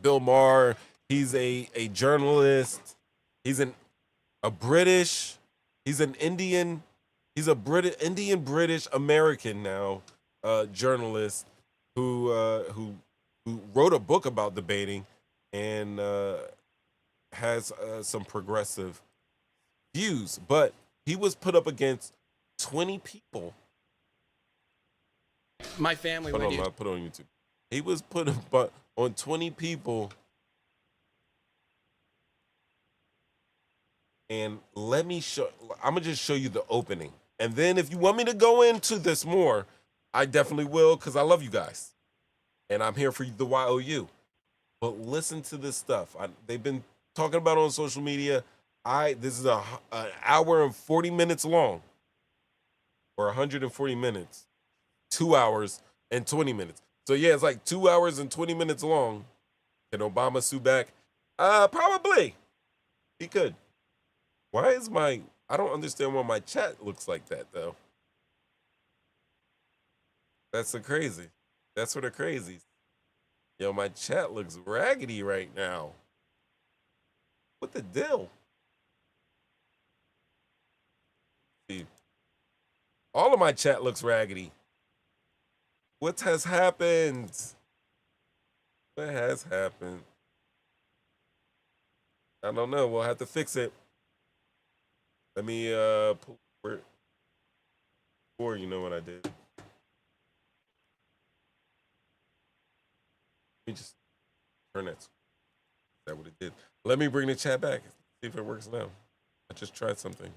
Bill Maher. He's a journalist. He's an Indian British American now journalist who wrote a book about debating and has some progressive views, but he was put up against 20 people. My family. Hold on, I'll put it on YouTube. He was put up on 20 people, and let me show. I'm gonna just show you the opening. And then if you want me to go into this more, I definitely will, because I love you guys. And I'm here for the YOU. But listen to this stuff. They've been talking about it on social media. This is an hour and 40 minutes long, or 140 minutes, 2 hours and 20 minutes. So yeah, it's like 2 hours and 20 minutes long. Can Obama sue back? Probably. He could. Why is I don't understand why my chat looks like that though. That's the crazy. That's for the crazies. Yo, my chat looks raggedy right now. What the deal? See, all of my chat looks raggedy. What has happened? What has happened? I don't know. We'll have to fix it. Let me pull before you know what I did. Let me just turn that. Is that what it did? Let me bring the chat back. See if it works now. I just tried something.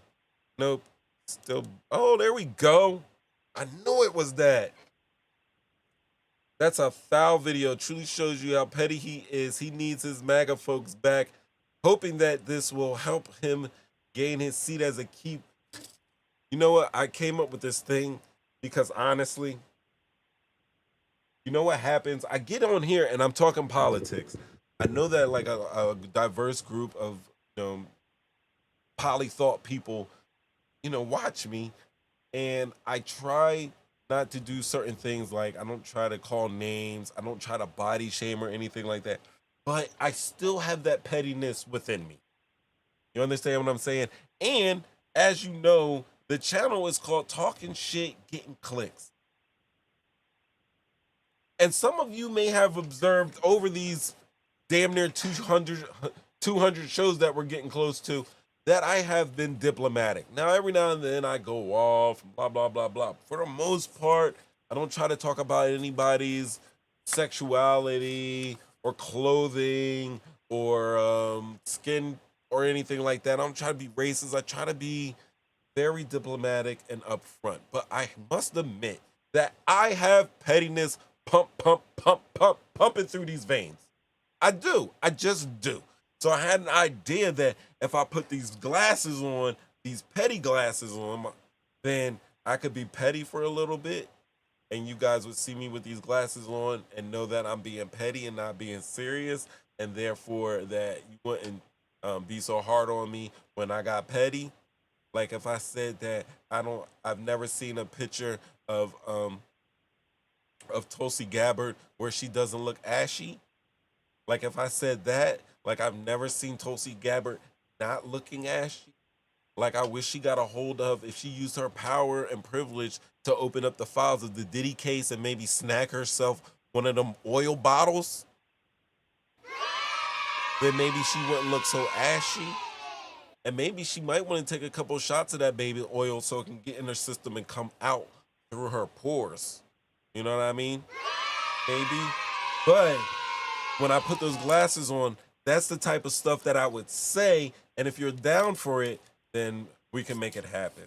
Nope. Still. Oh, there we go. I knew it was that. That's a foul video. Truly shows you how petty he is. He needs his MAGA folks back, hoping that this will help him gain his seat as a keep. You know what? I came up with this thing because honestly, you know what happens? I get on here and I'm talking politics. I know that like a diverse group of polythought people, watch me, and I try not to do certain things. Like I don't try to call names. I don't try to body shame or anything like that. But I still have that pettiness within me. You understand what I'm saying? And as you know, the channel is called Talking Shit, Getting Clicks. And some of you may have observed over these damn near 200 shows that we're getting close to that I have been diplomatic. Now, every now and then I go off, blah, blah, blah, blah. For the most part, I don't try to talk about anybody's sexuality or clothing or skin or anything like that. I don't try to be racist. I try to be very diplomatic and upfront. But I must admit that I have pettiness pumping through these veins. I do. I just do. So I had an idea that if I put these glasses on, these petty glasses on, then I could be petty for a little bit, and you guys would see me with these glasses on and know that I'm being petty and not being serious, and therefore that you wouldn't be so hard on me when I got petty. Like if I said that I've never seen a picture of Tulsi Gabbard where she doesn't look ashy. Like if I said that, like I've never seen Tulsi Gabbard not looking ashy. Like I wish she got a hold of, if she used her power and privilege to open up the files of the Diddy case and maybe snag herself one of them oil bottles, then maybe she wouldn't look so ashy. And maybe she might want to take a couple shots of that baby oil so it can get in her system and come out through her pores. You know what I mean? Maybe. But when I put those glasses on, that's the type of stuff that I would say. And if you're down for it, then we can make it happen.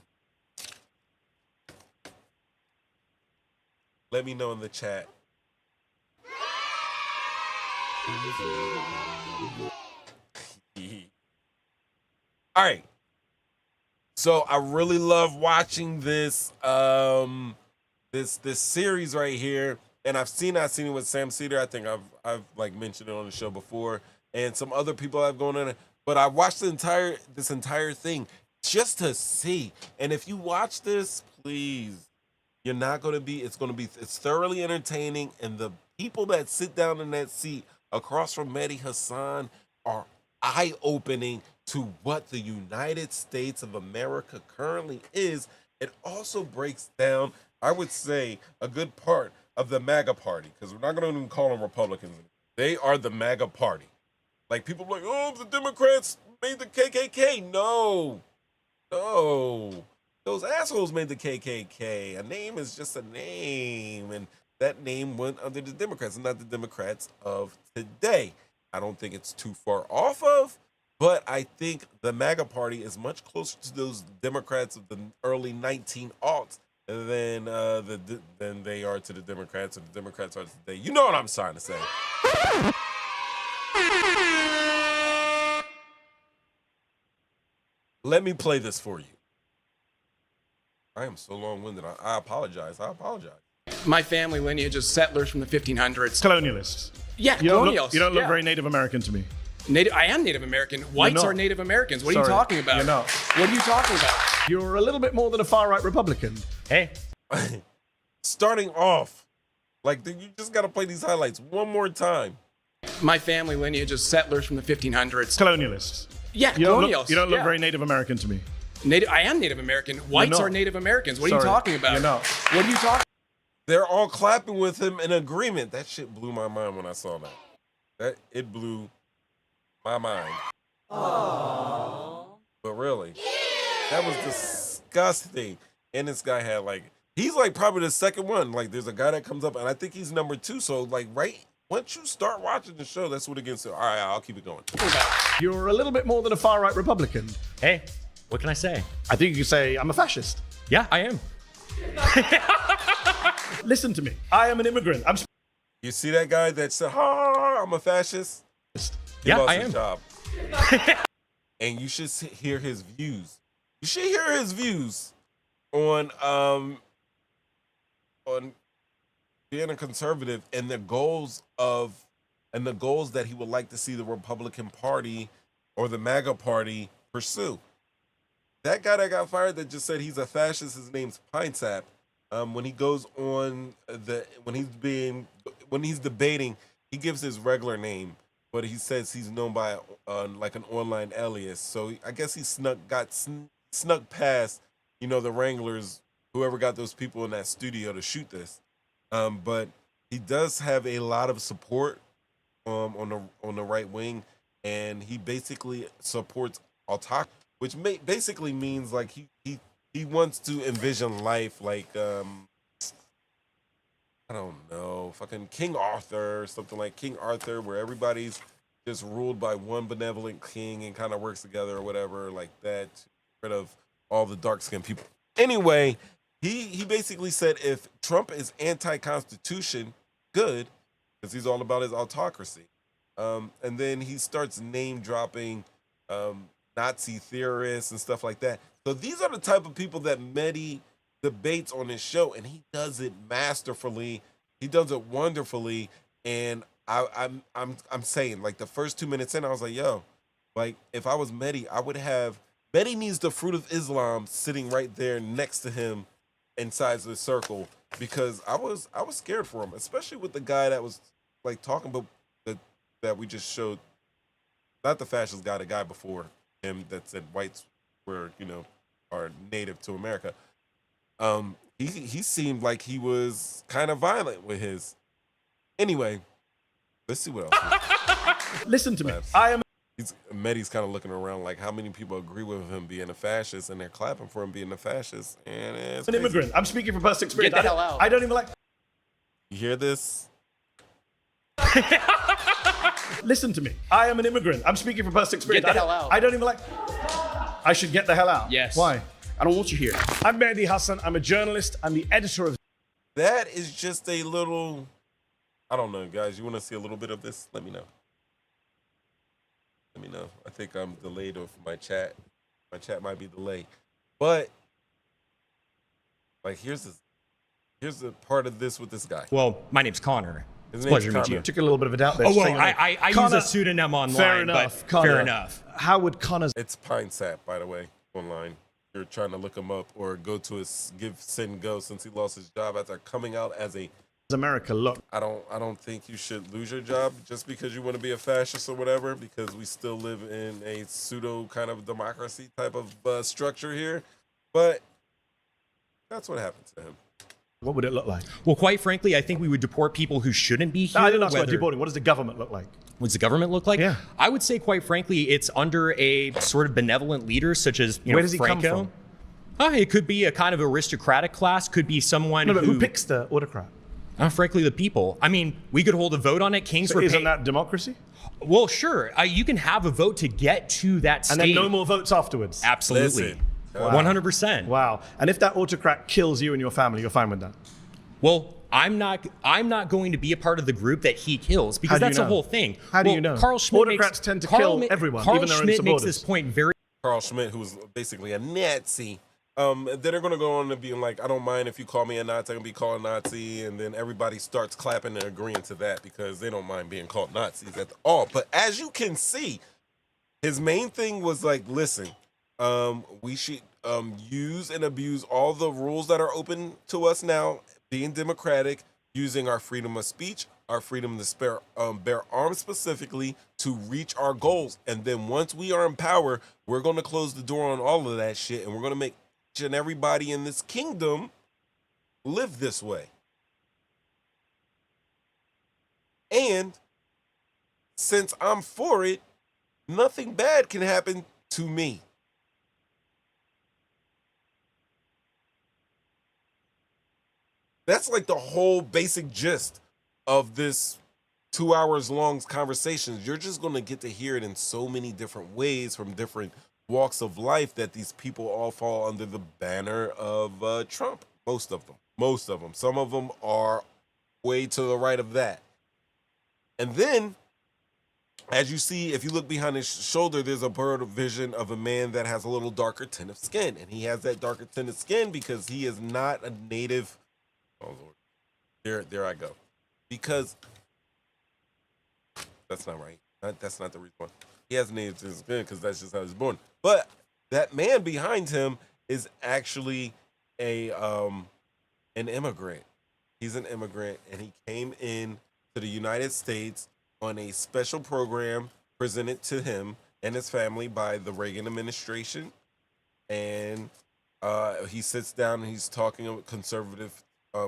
Let me know in the chat. All right. So I really love watching this this series right here, and I've seen it with Sam Cedar. I think I've like mentioned it on the show before, and some other people I've gone in. But I watched this entire thing just to see. And if you watch this, please, you're not going to be. It's thoroughly entertaining, and the people that sit down in that seat across from Mehdi Hasan are eye-opening to what the United States of America currently is. It also breaks down, I would say, a good part of the MAGA party, because we're not going to even call them Republicans. They are the MAGA party. Like, people are like, oh, the Democrats made the KKK. No. Those assholes made the KKK. A name is just a name, and that name went under the Democrats, and not the Democrats of today. I don't think it's too far off of, But I think the MAGA party is much closer to those Democrats of the early 1900s than they are to the Democrats, or the Democrats are today. You know what I'm trying to say. Let me play this for you. I am so long-winded. I apologize. My family lineage is settlers from the 1500s. Colonialists. Yeah, You colonials. don't look yeah. very Native American to me. I am Native American. Whites not. are Native Americans. What are you Sorry, talking about? you're not. What are you talking about? You're a little bit more than a far-right Republican. Hey, Starting off, like, you just got to play these highlights one more time. My family lineage is settlers from the 1500s. Colonialists. Yeah, You colonials. don't look yeah. very Native American to me. I am Native American. Whites not. are Native Americans. What are you Sorry, talking about? you're not. What are you talking? They're all clapping with him in agreement. That shit blew my mind when I saw that. It blew my mind. Aww. But really, that was disgusting. And this guy had he's probably the second one. Like, there's a guy that comes up, and I think he's number 2. So once you start watching the show, that's what it gets to. All right, I'll keep it going. You're a little bit more than a far-right Republican. Hey, what can I say? I think you could say I'm a fascist. Yeah, I am. Listen to me. I am an immigrant. You see that guy that said, "Ha, I'm a fascist"? He Yeah, lost I his am. job. And you should hear his views. You should hear his views on being a conservative and the goals that he would like to see the Republican Party or the MAGA Party pursue. That guy that got fired that just said he's a fascist, his name's Pine Sap. When he goes on when he's debating, he gives his regular name, but he says he's known by an online alias. So I guess he snuck past, the Wranglers, whoever got those people in that studio to shoot this. But he does have a lot of support on the right wing, and he basically supports autocracy, which basically means he wants to envision life like I don't know, fucking King Arthur or something like King Arthur, where everybody's just ruled by one benevolent king and kind of works together or whatever like that, to get rid of all the dark-skinned people. Anyway, he basically said if Trump is anti-constitution, good, because he's all about his autocracy. And then he starts name-dropping Nazi theorists and stuff like that. So these are the type of people that Mehdi debates on his show, and he does it masterfully. He does it wonderfully. And I'm saying, the first 2 minutes in, I was like, yo, if I was Mehdi, I would have Mehdi needs the Fruit of Islam sitting right there next to him inside the circle, because I was scared for him, especially with the guy that was talking about that we just showed, not the fascist guy, the guy before him that said whites were, are native to America. He seemed like he was kind of violent with his. Anyway, let's see what else. Listen to me. I am. Mehdi's kind of looking around like how many people agree with him being a fascist, and they're clapping for him being a fascist. And it's an immigrant. I'm speaking from personal experience. Get the hell out. I don't even like. You hear this? Listen to me. I am an immigrant. I'm speaking from personal experience. Get the hell out. I don't even like. I should get the hell out. Yes. Why? I don't want you here. I'm Mehdi Hasan. I'm a journalist. I'm the editor of. That is just a little. I don't know, guys. You want to see a little bit of this? Let me know. Let me know. I think I'm delayed off my chat. My chat might be delayed. But here's the part of this with this guy. Well, my name's Connor. His It's a pleasure to name's meet you. Connor. Took a little bit of a doubt there. Oh, well, Saying your name. I use Connor- a pseudonym online, Fair enough. but Connor. fair enough. How would Connor's It's Pine Sap, by the way, online. You're trying to look him up or go to his send go since he lost his job after coming out as a. America look? I don't think you should lose your job just because you want to be a fascist or whatever, because we still live in a pseudo kind of democracy type of structure here. But that's what happened to him. What would it look like? Well, quite frankly, I think we would deport people who shouldn't be here. No, I didn't ask about whether- deporting. What does the government look like? What does the government look like? Yeah. I would say, quite frankly, it's under a sort of benevolent leader, such as Where does he Franco. come from? It could be a kind of aristocratic class. Could be someone No, but who picks the autocrat? Frankly, the people. I mean, we could hold a vote on it. Kings So were isn't that democracy? Well, sure. You can have a vote to get to that state. And then no more votes afterwards. Absolutely. Listen. 100%. Wow. And if that autocrat kills you and your family, you're fine with that? Well, I'm not going to be a part of the group that he kills, because How do you that's the know? whole thing. How do you know? Carl Schmitt Autocrats tend to kill everyone, Carl even their own Schmitt makes supporters. this point very Carl Schmitt, who was basically a Nazi. Then they're going to go on to being like, I don't mind if you call me a Nazi, I'm going to be called a Nazi. And then everybody starts clapping and agreeing to that because they don't mind being called Nazis at all. But as you can see, his main thing was like, listen, we should use and abuse all the rules that are open to us now, being democratic, using our freedom of speech, our freedom to bear arms specifically to reach our goals. And then once we are in power, we're going to close the door on all of that shit, and we're going to make each and everybody in this kingdom live this way. And since I'm for it, nothing bad can happen to me. That's like the whole basic gist of this 2 hours long conversations. You're just going to get to hear it in so many different ways from different walks of life that these people all fall under the banner of Trump. Most of them. Some of them are way to the right of that. And then, as you see, if you look behind his shoulder, there's a bird vision of a man that has a little darker tint of skin. And he has that darker tint of skin because he is not a native. Oh, Lord. There I go. Because that's not right. That's not the reason why. He has native tint of skin because that's just how he's born. But that man behind him is actually an immigrant. He's an immigrant, and he came in to the United States on a special program presented to him and his family by the Reagan administration. And he sits down and he's talking about conservative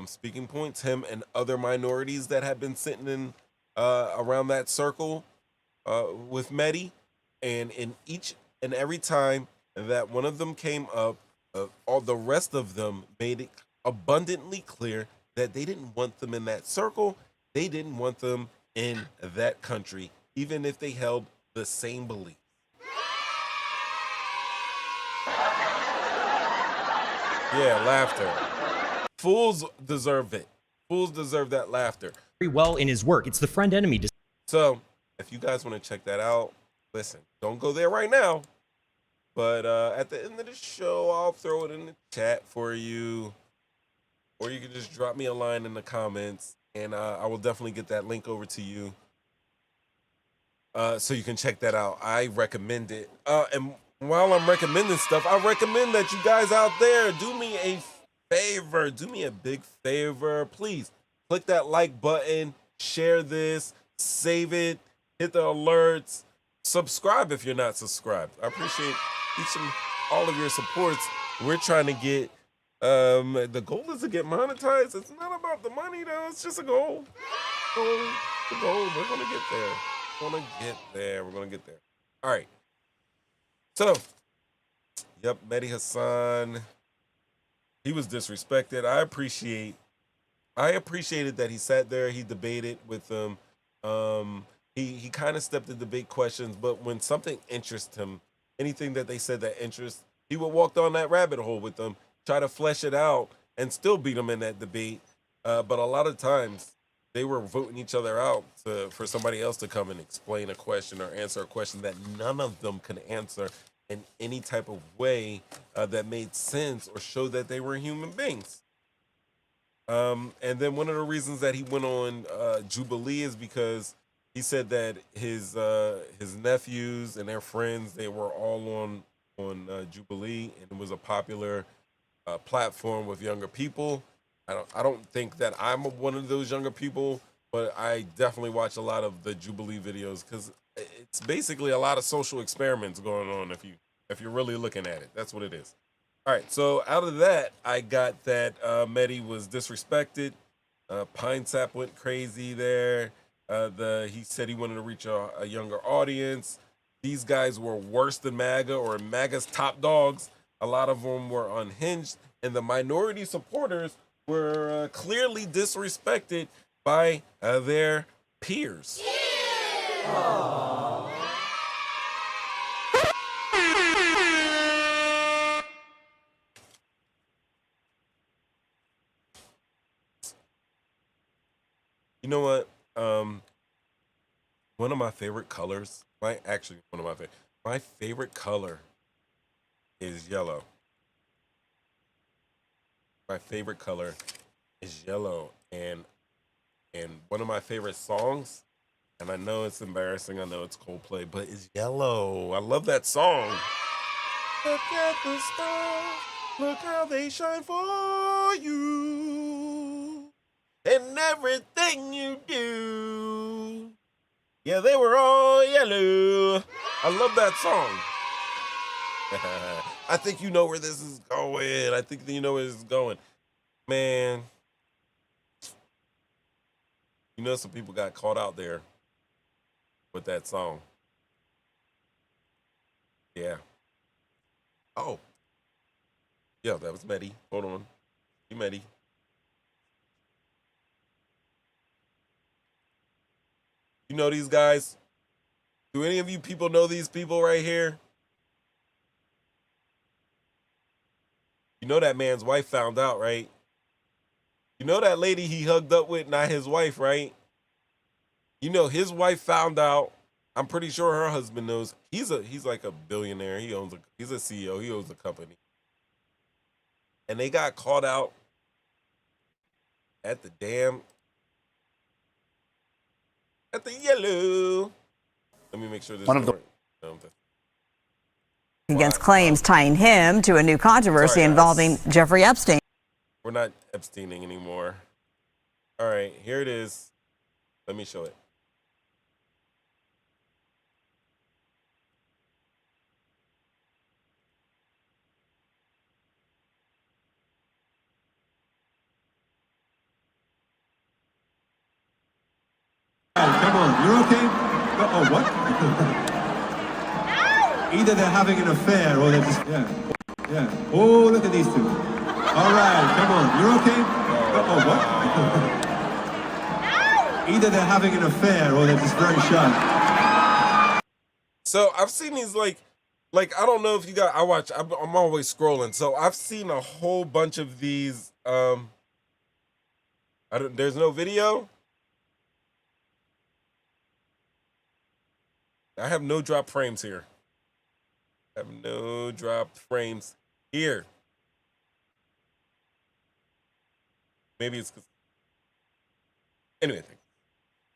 speaking points, him and other minorities that have been sitting in around that circle with Mehdi. And in each and every time that one of them came up, all the rest of them made it abundantly clear that they didn't want them in that circle. They didn't want them in that country, even if they held the same beliefs. Yeah, laughter. Fools deserve it. Fools deserve that laughter. very well in his work. It's the friend enemy. So if you guys want to check that out, listen, don't go there right now. But at the end of the show, I'll throw it in the chat for you. Or you can just drop me a line in the comments, and I will definitely get that link over to you. So you can check that out. I recommend it. And while I'm recommending stuff, I recommend that you guys out there do me a favor. Do me a big favor. Please click that like button, share this, save it, hit the alerts, subscribe if you're not subscribed. I appreciate each and all of your supports. We're trying to get, the goal is to get monetized. It's not about the money though. It's just a goal. The goal. We're going to get there. We're going to get there. All right. So, yep, Mehdi Hasan, he was disrespected. I appreciated that he sat there, he debated with them. He kind of stepped to debate questions, but when something interests him, anything that they said that interests, he would walk down that rabbit hole with them, try to flesh it out, and still beat them in that debate. But a lot of times, they were voting each other out for somebody else to come and explain a question or answer a question that none of them could answer in any type of way that made sense or showed that they were human beings. And then one of the reasons that he went on Jubilee is because he said that his nephews and their friends, they were all on Jubilee, and it was a popular platform with younger people. I don't think that I'm one of those younger people, but I definitely watch a lot of the Jubilee videos because it's basically a lot of social experiments going on if you're really looking at it. That's what it is. All right, so out of that, I got that Mehdi was disrespected. Pine Sap went crazy there. He said he wanted to reach a younger audience. These guys were worse than MAGA or MAGA's top dogs. A lot of them were unhinged, and the minority supporters were clearly disrespected by their peers. You know what? One of my favorite colors, my favorite color is yellow. My favorite color is yellow, and one of my favorite songs, and I know it's embarrassing, I know it's Coldplay, but it's Yellow. I love that song. Look at the stars, look how they shine for you, and everything you do. Yeah, they were all yellow. I love that song. I think you know where this is going. I think you know where this is going. Man, you know some people got caught out there with that song. Yeah. Oh. Yeah, that was Mehdi. Hold on. You Mehdi. You know these guys? Do any of you people know these people right here? You know that man's wife found out, right? You know that lady he hugged up with, not his wife, right? You know his wife found out. I'm pretty sure her husband knows. He's like a billionaire. He's a CEO. He owns a company. And they got caught out at the yellow. Let me make sure this against claims tying him to a new controversy involving Jeffrey Epstein. We're not Epsteining anymore. All right, here it is. Let me show it. Come on, you're okay? Oh, what? Either they're having an affair or they're just, yeah. Oh, look at these two. All right, come on, you're okay? Oh, what? Either they're having an affair or they're just very shy. So I've seen these like I don't know if you got. I'm always scrolling, so I've seen a whole bunch of these. There's no video. I have no drop frames here. Maybe it's anyway.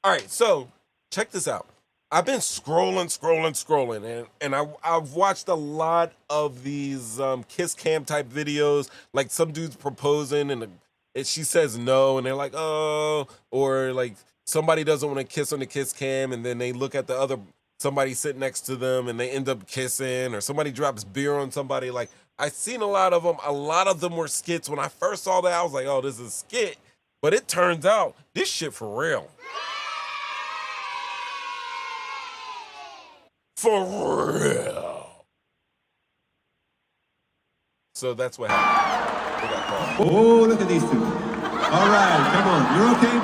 All right, so check this out. I've been scrolling, and I've watched a lot of these kiss cam type videos, like some dude's proposing and she says no, and they're like, oh, or like somebody doesn't want to kiss on the kiss cam, and then they look at the other somebody sitting next to them and they end up kissing, or somebody drops beer on somebody. Like, I've seen a lot of them. A lot of them were skits. When I first saw that, I was like, oh, this is a skit. But it turns out this shit for real. For real. So that's what happened. They got caught. Oh, look at these two. All right, come on, you're okay?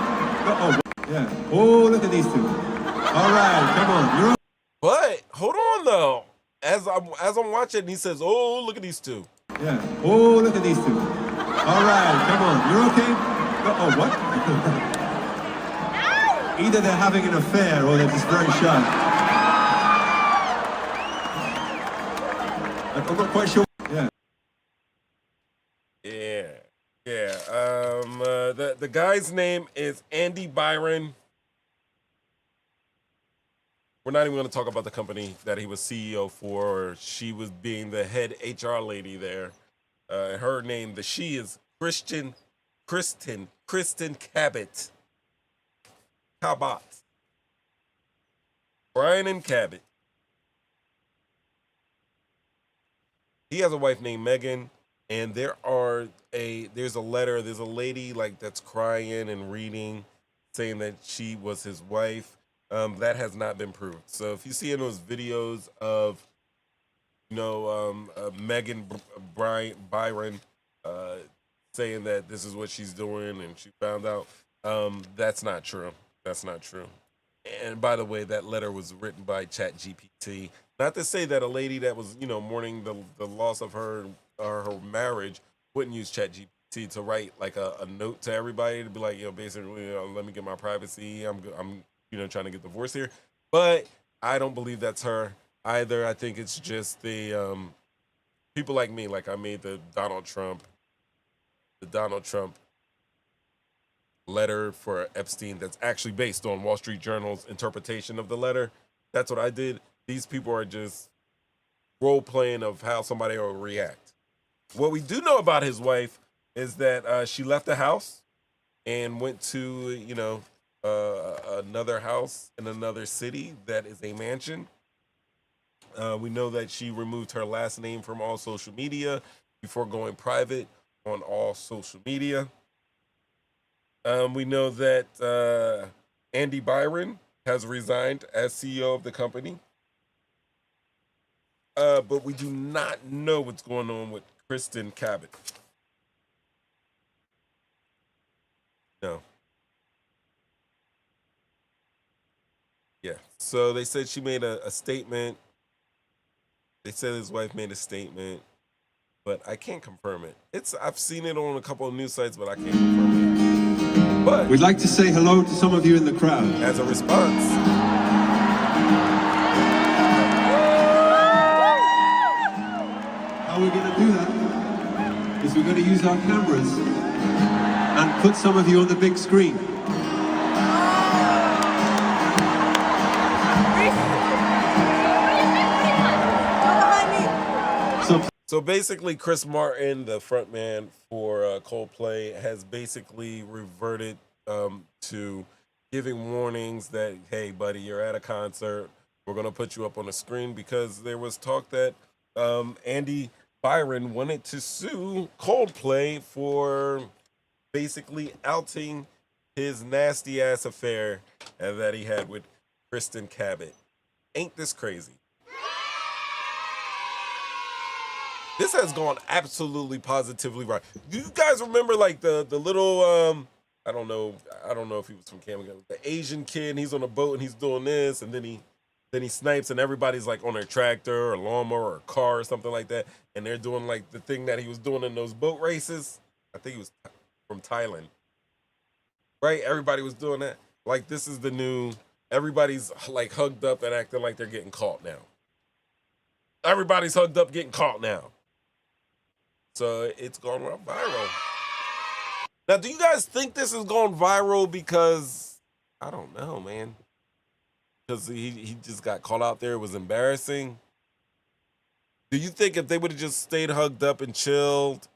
Oh, yeah. Oh, look at these two. All right, come on, you're okay? But hold on though. As I'm watching, he says, "Oh, look at these two." Yeah. Oh, look at these two. All right, come on, you're okay? Oh, what? Either they're having an affair or they're just very shy. I'm not quite sure. Yeah. Yeah. The guy's name is Andy Byron. We're not even going to talk about the company that he was CEO for, or she was being the head HR lady there. Her name, she is Kristen Cabot. Brian and Cabot. He has a wife named Megan, and there's a lady like that's crying and reading, saying that she was his wife. That has not been proved. So if you see in those videos of, Megan Byron saying that this is what she's doing and she found out. That's not true. That's not true. And by the way, that letter was written by ChatGPT. Not to say that a lady that was, mourning the loss of her marriage wouldn't use ChatGPT to write like a note to everybody to be like, basically, let me get my privacy. I'm trying to get divorced here. But I don't believe that's her either. I think it's just the people like me. Like I made the Donald Trump letter for Epstein that's actually based on Wall Street Journal's interpretation of the letter. That's what I did. These people are just role playing of how somebody will react. What we do know about his wife is that she left the house and went to, another house in another city that is a mansion. We know that she removed her last name from all social media before going private on all social media. We know that Andy Byron has resigned as CEO of the company. But we do not know what's going on with Kristen Cabot. No. Yeah. So they said she made a statement. They said his wife made a statement, but I can't confirm it. I've seen it on a couple of news sites, but I can't confirm it. But We'd like to say hello to some of you in the crowd. as a response, How we're going to do that is we're going to use our cameras and put some of you on the big screen. So basically, Chris Martin, the frontman for Coldplay, has basically reverted to giving warnings that, hey, buddy, you're at a concert. We're going to put you up on the screen because there was talk that Andy Byron wanted to sue Coldplay for basically outing his nasty-ass affair that he had with Kristen Cabot. Ain't this crazy? This has gone absolutely positively right. Do you guys remember like the little I don't know if he was from Canada, the Asian kid, and he's on a boat and he's doing this, and then he snipes and everybody's like on their tractor or lawnmower or a car or something like that, and they're doing like the thing that he was doing in those boat races. I think he was from Thailand. Right? Everybody was doing that. Like this is the new, everybody's like hugged up and acting like they're getting caught now. Everybody's hugged up getting caught now. So it's gone viral. Now, do you guys think this is going viral because, I don't know, man. Because he just got caught out there, it was embarrassing? Do you think if they would have just stayed hugged up and chilled,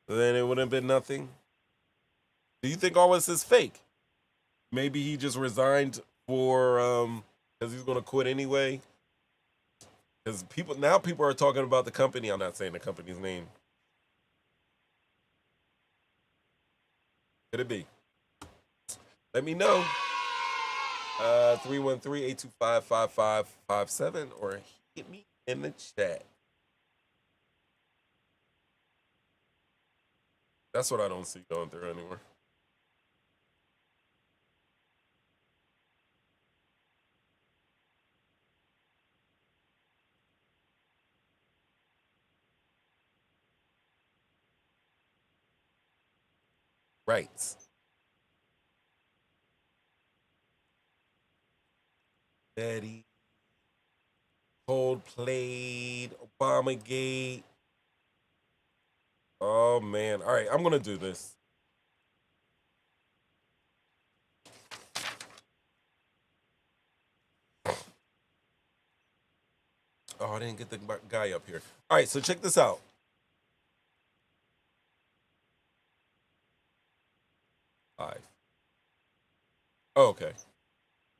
then it would have been nothing? Do you think all this is fake? Maybe he just resigned for, because he's going to quit anyway? Because people are talking about the company. I'm not saying the company's name. Could it be? Let me know. 313-825-5557 or hit me in the chat. That's what I don't see going through anymore. Right. Betty. Coldplay. Obamagate. Oh, man. All right, I'm going to do this. Oh, I didn't get the guy up here. All right, so check this out. Five. Oh, okay.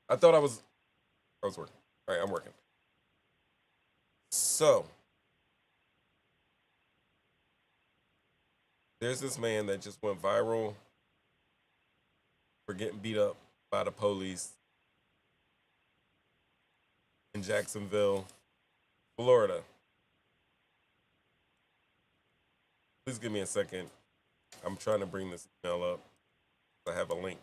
I thought I was working. All right, I'm working. So, there's this man that just went viral for getting beat up by the police in Jacksonville, Florida. Please give me a second I'm trying to bring this email up. I have a link.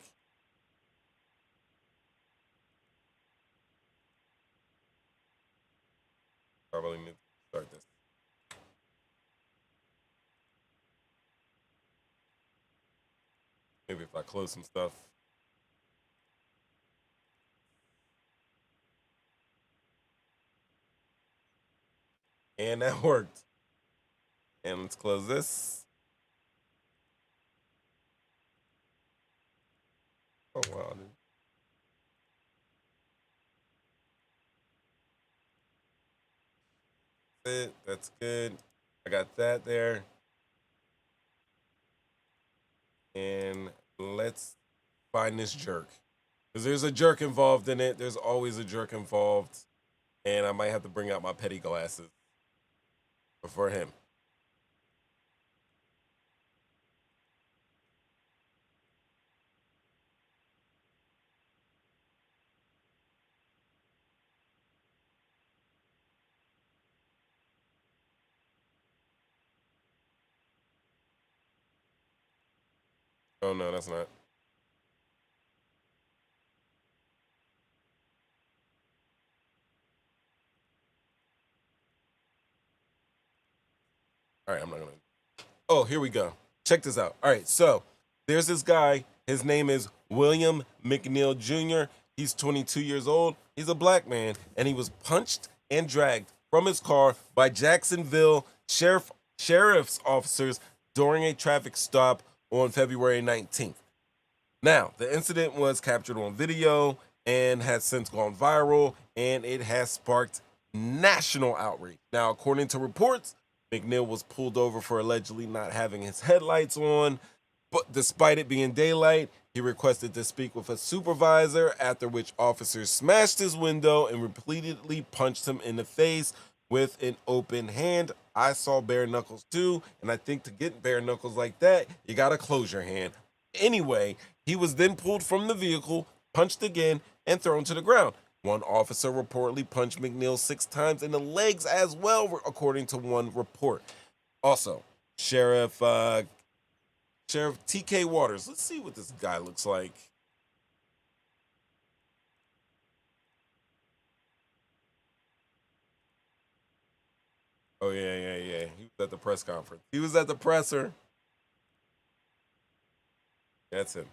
Probably need to start this. Maybe if I close some stuff. And that worked. And let's close this. Oh, wow, dude. That's good. I got that there. And let's find this jerk. Because there's a jerk involved in it. There's always a jerk involved. And I might have to bring out my petty glasses for him. Oh, no, that's not. All right, I'm not going to. Oh, here we go. Check this out. All right, so there's this guy. His name is William McNeil Jr. He's 22 years old. He's a black man, and he was punched and dragged from his car by Jacksonville sheriff's officers during a traffic stop on February 19th. Now, the incident was captured on video and has since gone viral, and it has sparked national outrage. Now, according to reports, McNeil was pulled over for allegedly not having his headlights on, but despite it being daylight, he requested to speak with a supervisor, after which officers smashed his window and repeatedly punched him in the face with an open hand. I saw bare knuckles too, and I think to get bare knuckles like that, you gotta close your hand. Anyway, he was then pulled from the vehicle, punched again, and thrown to the ground. One officer reportedly punched McNeil 6 times in the legs as well, according to one report. Also, Sheriff T.K. Waters. Let's see what this guy looks like. Oh, yeah. He was at the press conference. He was at the presser. That's him.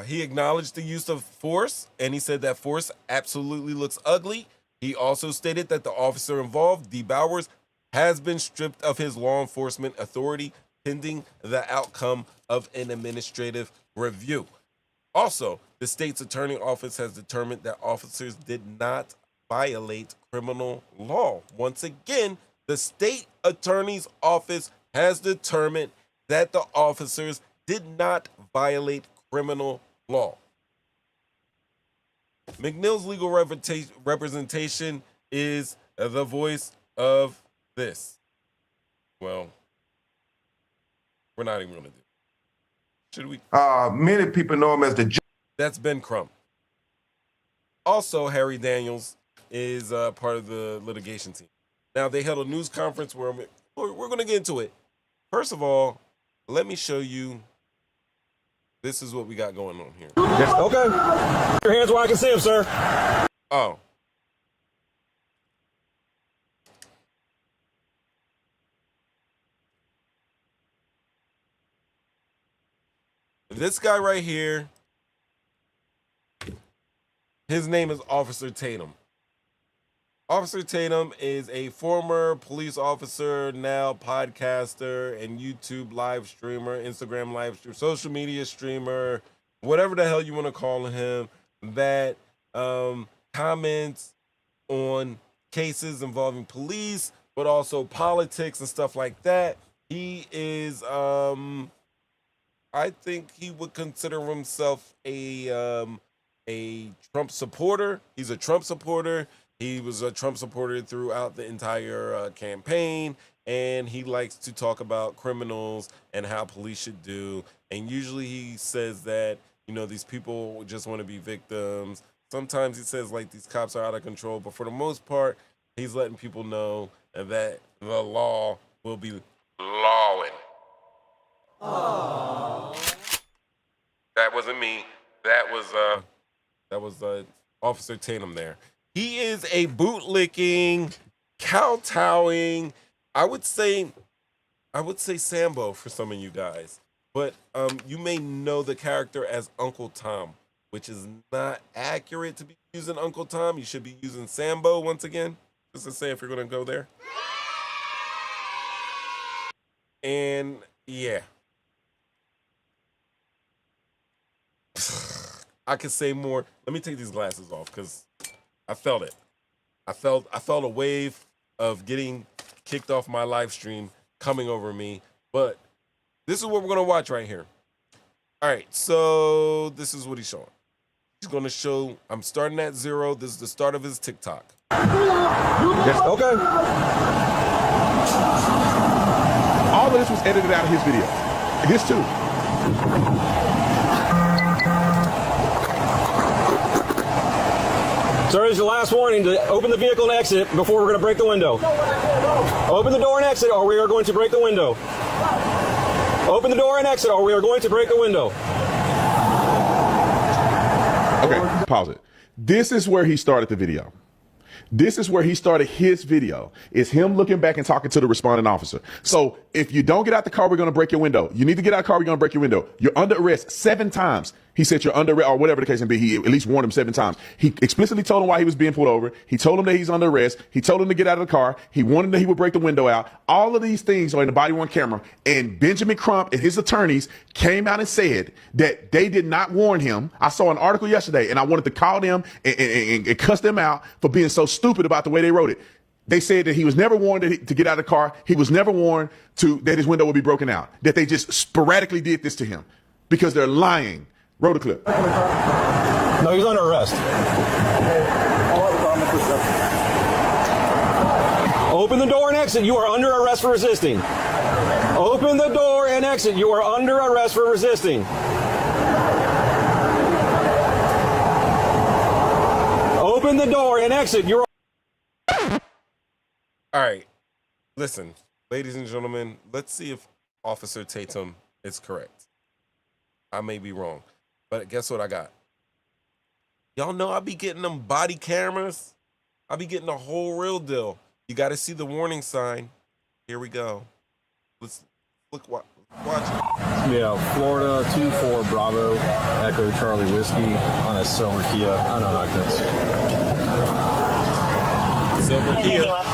He acknowledged the use of force, and he said that force absolutely looks ugly. He also stated that the officer involved, D. Bowers, has been stripped of his law enforcement authority pending the outcome of an administrative review. Also, the state's attorney office has determined that officers did not violate criminal law. Once again, the state attorney's office has determined that the officers did not violate criminal law. McNeil's legal representation is the voice of this. Well, we're not even going to do it. Should we? Many people know him as the. That's Ben Crump. Also, Harry Daniels is part of the litigation team. Now, they held a news conference where we're going to get into it. First of all, let me show you. This is what we got going on here. Okay. Your hands where I can see them, sir. Oh. This guy right here, his name is Officer Tatum. Officer Tatum is a former police officer, now podcaster and YouTube live streamer, Instagram live streamer, social media streamer, whatever the hell you want to call him, that comments on cases involving police, but also politics and stuff like that. He is, I think he would consider himself a Trump supporter. He's a Trump supporter. He was a Trump supporter throughout the entire campaign, and he likes to talk about criminals and how police should do. And usually he says that, you know, these people just want to be victims. Sometimes he says, like, these cops are out of control, but for the most part, he's letting people know that the law will be lawing. That wasn't me. That was Officer Tatum there. He is a bootlicking, kowtowing, I would say Sambo for some of you guys. But you may know the character as Uncle Tom, which is not accurate to be using Uncle Tom. You should be using Sambo once again, just to say if you're gonna go there. And yeah. I could say more. Let me take these glasses off because I felt it. I felt a wave of getting kicked off my live stream coming over me. But this is what we're gonna watch right here. All right, so this is what he's showing. He's gonna show. I'm starting at 0. This is the start of his TikTok. Yes. Okay. All of this was edited out of his video. His too. Sir, this is your last warning to open the vehicle and exit before we're going to break the window. Open the door and exit or we are going to break the window. Open the door and exit or we are going to break the window. Okay, pause it. This is where he started the video. This is where he started his video. It's him looking back and talking to the responding officer. So if you don't get out the car, we're going to break your window. You need to get out of the car, we're going to break your window. You're under arrest 7 times. He said you're under arrest, or whatever the case may be. He at least warned him 7 times. He explicitly told him why he was being pulled over. He told him that he's under arrest. He told him to get out of the car. He warned him that he would break the window out. All of these things are in the body-worn camera. And Benjamin Crump and his attorneys came out and said that they did not warn him. I saw an article yesterday, and I wanted to call them and cuss them out for being so stupid about the way they wrote it. They said that he was never warned to get out of the car. He was never warned that his window would be broken out. That they just sporadically did this to him because they're lying. Roll the clip. No, he's under arrest. Open the door and exit. You are under arrest for resisting. Open the door and exit. You are under arrest for resisting. Open the door and exit. You're. All right, listen, ladies and gentlemen, let's see if Officer Tatum is correct. I may be wrong, but guess what I got? Y'all know I be getting them body cameras. I be getting the whole real deal. You got to see the warning sign. Here we go. Let's watch it. Yeah, Florida 24 Bravo Echo Charlie Whiskey on a silver Kia. I don't like this. Silver Kia.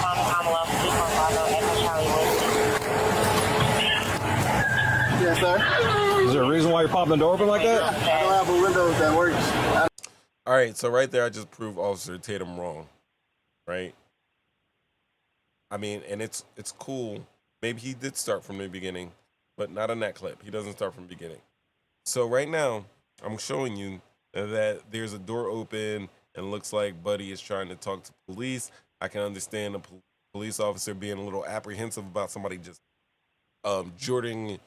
Yes, sir. Is there a reason why you're popping the door open like that? I don't have a window that works. All right, so right there, I just proved Officer Tatum wrong, right? I mean, and it's cool. Maybe he did start from the beginning, but not in that clip. He doesn't start from the beginning. So right now, I'm showing you that there's a door open and looks like Buddy is trying to talk to police. I can understand a police officer being a little apprehensive about somebody just Jordaning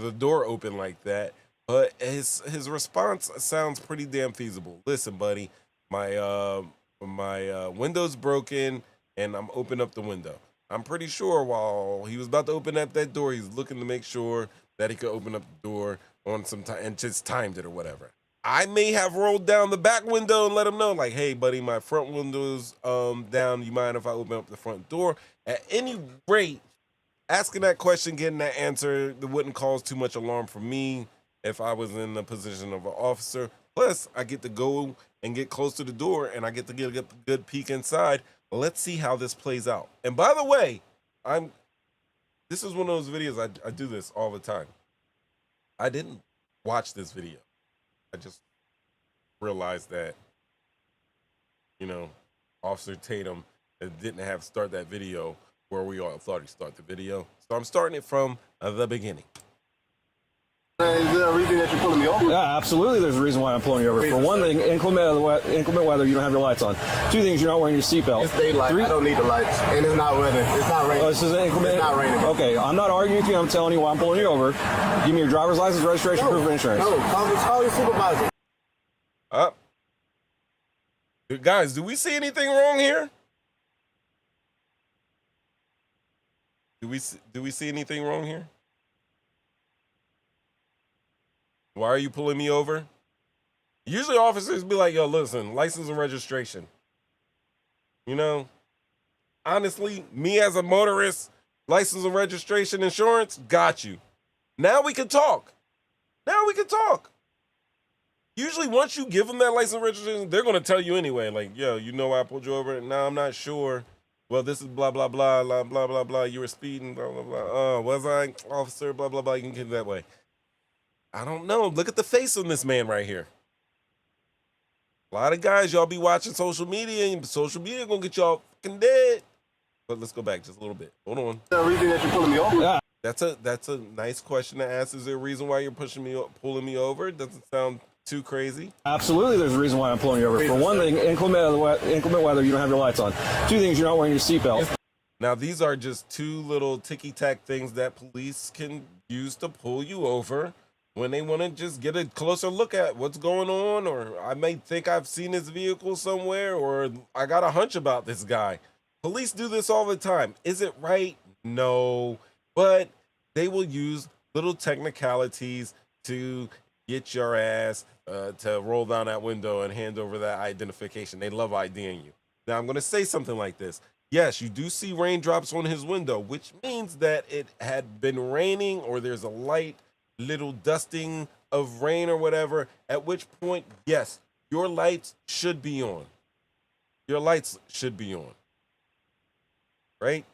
the door open like that. But his response sounds pretty damn feasible. Listen, buddy, my window's broken and I'm opening up the window. I'm pretty sure while he was about to open up that door, he's looking to make sure that he could open up the door on some time and just timed it or whatever. I may have rolled down the back window and let him know, like, hey, buddy, my front window's down. You mind if I open up the front door? At any rate, asking that question, getting that answer, that wouldn't cause too much alarm for me if I was in the position of an officer. Plus, I get to go and get close to the door, and I get to get a good peek inside. Let's see how this plays out. And by the way, this is one of those videos, I do this all the time. I didn't watch this video. I just realized that, you know, Officer Tatum didn't have to start that video where we all thought he started the video. So I'm starting it from the beginning. Is there a reason that you're pulling me over? Yeah, absolutely. There's a reason why I'm pulling you over. For one thing, inclement weather, you don't have your lights on. 2 things, you're not wearing your seatbelt. It's daylight. 3, I don't need the lights. And it's not weather. It's not raining. this is inclement. It's not raining. Okay, I'm not arguing with you. I'm telling you why I'm pulling you over. Give me your driver's license, registration, proof of insurance. No, call your supervisor. Guys, do we see anything wrong here? Do Do we see anything wrong here? Why are you pulling me over? Usually officers be like, yo, listen, license and registration. You know, honestly, me as a motorist, license and registration, insurance, got you. Now we can talk. Now we can talk. Usually once you give them that license and registration, they're going to tell you anyway. Like, yo, you know why I pulled you over? No, I'm not sure. Well, this is blah, blah, blah, blah, blah, blah, blah. You were speeding, blah, blah, blah. Was I, officer, blah, blah, blah. You can get it that way. I don't know. Look at the face on this man right here. A lot of guys, y'all be watching social media, and social media gonna get y'all fucking dead. But let's go back just a little bit. Hold on. Is there a reason that you're pulling me over? Yeah. That's a nice question to ask. Is there a reason why you're pulling me over? It doesn't sound too crazy. Absolutely, there's a reason why I'm pulling you over. For one thing, inclement weather, you don't have your lights on. Two things, you're not wearing your seatbelt. Now, these are just two little ticky-tack things that police can use to pull you over when they want to just get a closer look at what's going on, or I may think I've seen his vehicle somewhere, or I got a hunch about this guy. Police do this all the time. Is it right? No. But they will use little technicalities to get your ass to roll down that window and hand over that identification. They love IDing you. Now, I'm going to say something like this. Yes, you do see raindrops on his window, which means that it had been raining, or there's a light little dusting of rain or whatever, at which point, yes, your lights should be on. Your lights should be on. Right?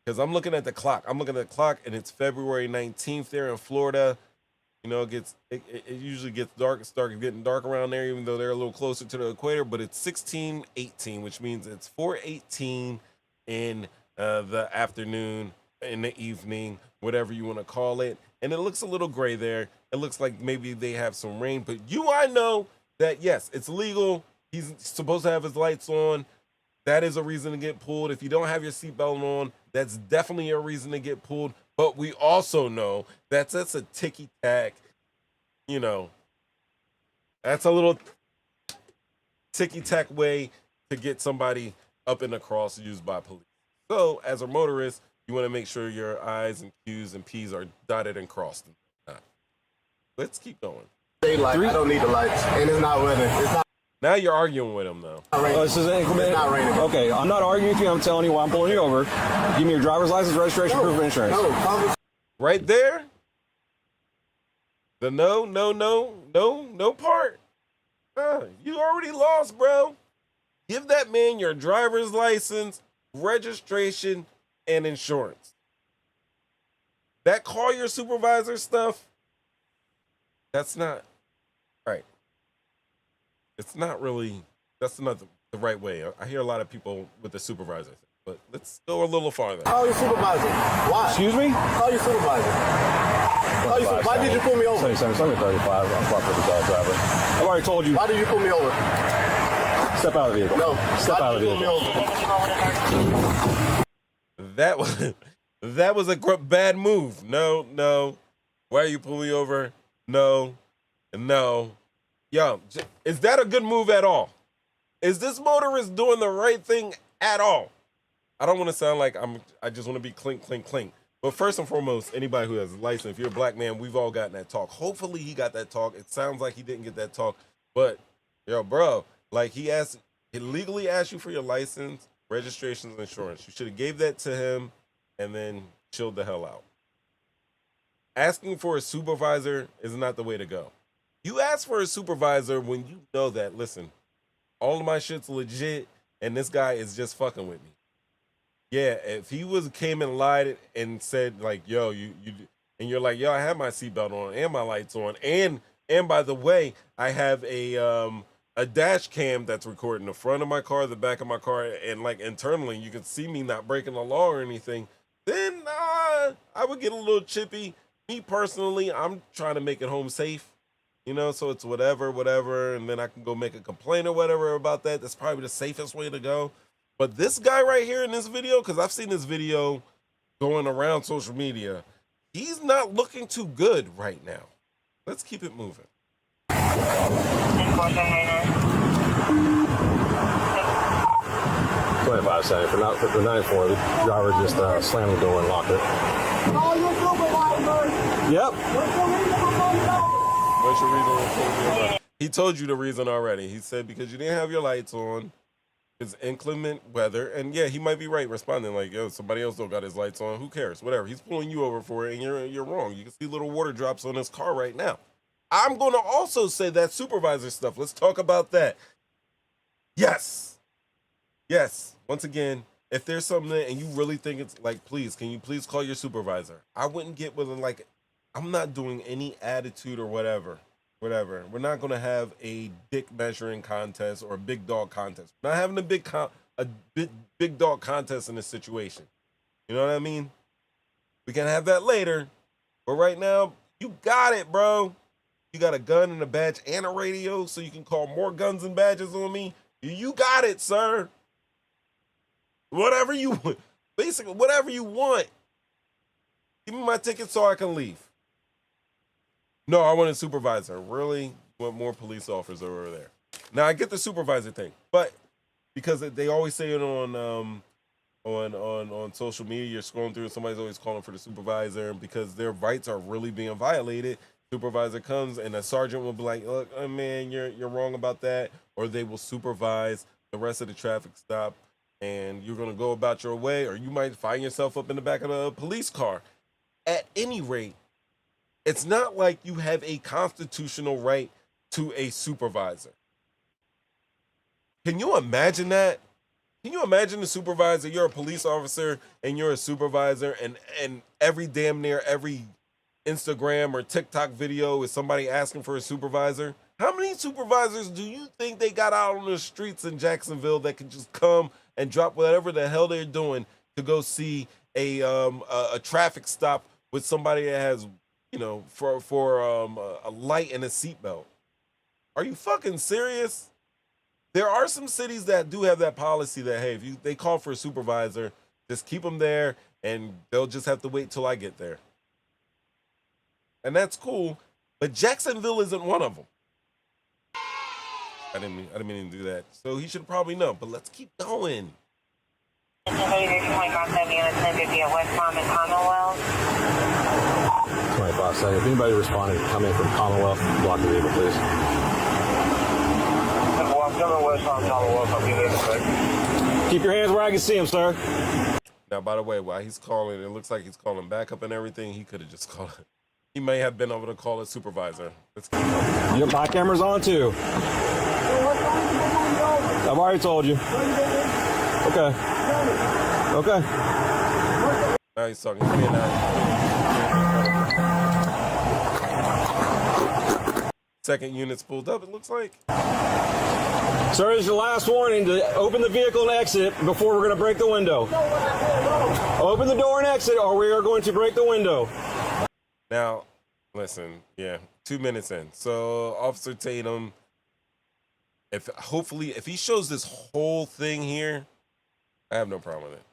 Because I'm looking at the clock. I'm looking at the clock, and it's February 19th there in Florida. You know, it usually gets dark. It starts getting dark around there, even though they're a little closer to the equator. But it's 16:18, which means it's 4:18 in the afternoon, in the evening, whatever you want to call it. And it looks a little gray there. It looks like maybe they have some rain. But I know that, yes, it's legal. He's supposed to have his lights on. That is a reason to get pulled. If you don't have your seatbelt on, that's definitely a reason to get pulled. But we also know that's a ticky-tack, you know, that's a little ticky-tack way to get somebody up in the cross used by police. So as a motorist, you want to make sure your I's and Q's and P's are dotted and crossed. Let's keep going. Daylight. I don't need the lights, and it's not weather. It's not. Now you're arguing with him, though. This is inclement. It's not raining. Okay, I'm not arguing with you. I'm telling you why I'm pulling you over. Give me your driver's license, registration, proof of insurance. No, right there. The no part. You already lost, bro. Give that man your driver's license, registration, and insurance. That call your supervisor stuff, that's not right. It's not really, that's not the right way. I hear a lot of people with the supervisor, but let's go a little farther. Call your supervisor. Why? Excuse me? Call your supervisor. Why did you pull me over? 37, I'm a proper driver. I've already told you. Why did you pull me over? Step out of the vehicle. No. Step out of the vehicle. That was a bad move. No. Why are you pulling me over? No. Yo, is that a good move at all? Is this motorist doing the right thing at all? I don't want to sound like I just want to be clink, clink, clink. But first and foremost, anybody who has a license, if you're a black man, we've all gotten that talk. Hopefully he got that talk. It sounds like he didn't get that talk. But, yo, bro, like he legally asked you for your license, registration, and insurance. You should have gave that to him and then chilled the hell out. Asking for a supervisor is not the way to go. You ask for a supervisor when you know that, listen, all of my shit's legit and this guy is just fucking with me. Yeah, if he came and lied and said like, yo, you and you're like, yo, I have my seatbelt on and my lights on, and by the way, I have a dash cam that's recording the front of my car, the back of my car, and like internally you can see me not breaking the law or anything, then I would get a little chippy. Me personally, I'm trying to make it home safe. You know, so it's whatever, and then I can go make a complaint or whatever about that. That's probably the safest way to go. But this guy right here in this video, because I've seen this video going around social media, he's not looking too good right now. Let's keep it moving. $25. 5-7. For not informed, the driver just slammed the door and locked it. Yep. What's your reason? He told you the reason already. He said because you didn't have your lights on. It's inclement weather, and yeah, he might be right responding like, yo, somebody else don't got his lights on. Who cares? Whatever. He's pulling you over for it, and you're wrong. You can see little water drops on his car right now. I'm going to also say that supervisor stuff. Let's talk about that. Yes. Once again, if there's something and you really think it's like, please, can you please call your supervisor? I wouldn't get with him like, I'm not doing any attitude or whatever. We're not going to have a dick measuring contest or a big dog contest. We're not having a big dog contest in this situation. You know what I mean? We can have that later. But right now, you got it, bro. You got a gun and a badge and a radio, so you can call more guns and badges on me. You got it, sir. Whatever you want. Basically, whatever you want. Give me my ticket so I can leave. No, I want a supervisor. Really? Want more police officers over there. Now I get the supervisor thing, but because they always say it on social media, you're scrolling through and somebody's always calling for the supervisor, and because their rights are really being violated, supervisor comes and a sergeant will be like, look, oh man, you're wrong about that, or they will supervise the rest of the traffic stop, and you're gonna go about your way, or you might find yourself up in the back of a police car. At any rate, it's not like you have a constitutional right to a supervisor. Can you imagine that? Can you imagine the supervisor? You're a police officer and you're a supervisor, and every damn near every Instagram or TikTok video is somebody asking for a supervisor? How many supervisors do you think they got out on the streets in Jacksonville that can just come and drop whatever the hell they're doing to go see a traffic stop with somebody that has, you know, for a light and a seatbelt? Are you fucking serious? There are some cities that do have that policy that, hey, if they call for a supervisor, just keep them there and they'll just have to wait till I get there. And that's cool, but Jacksonville isn't one of them. I didn't mean to do that. So he should probably know, but let's keep going. 25-7. If anybody responding, come in from Commonwealth, block the vehicle, please. Keep your hands where I can see them, sir. Now, by the way, while he's calling, it looks like he's calling backup and everything. He could have just called it. He may have been able to call a supervisor. Let's keep going. Yep, my camera's on too. I've already told you. Okay. Now he's talking to me now. Second unit's pulled up, it looks like. Sir, this is your last warning to open the vehicle and exit before we're going to break the window. Open the door and exit, or we are going to break the window. Now, listen, 2 minutes in. So, Officer Tatum, if he shows this whole thing here, I have no problem with it.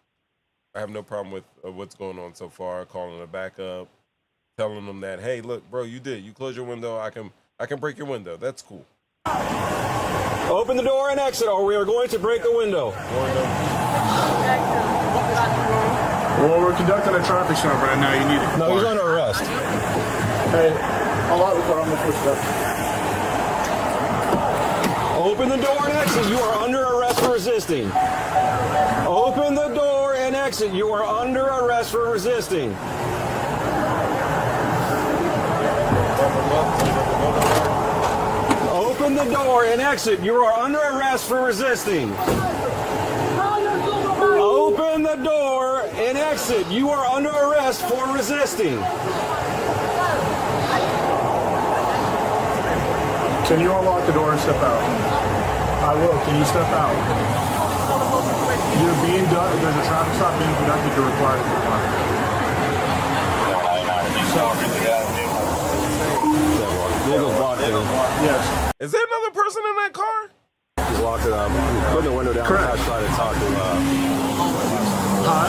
I have no problem with what's going on so far, calling a backup, telling them that, hey, look, bro, you close your window, I can break your window. That's cool. Open the door and exit, or we are going to break the window. Well, we're conducting a traffic stop right now. You need it. No, he's under arrest. Hey, I'll out the car. I'm going to push that. Open the door and exit. You are under arrest for resisting. Open the door and exit. You are under arrest for resisting. Open the door and exit. You are under arrest for resisting. Open the door and exit. You are under arrest for resisting. Can you unlock the door and step out? I will. Can you step out? You're being done. There's a traffic stop being conducted. You're required to comply. Yes. Is there another person in that car? He's locked it up. Put the window down. Correct. I tried to talk to Huh?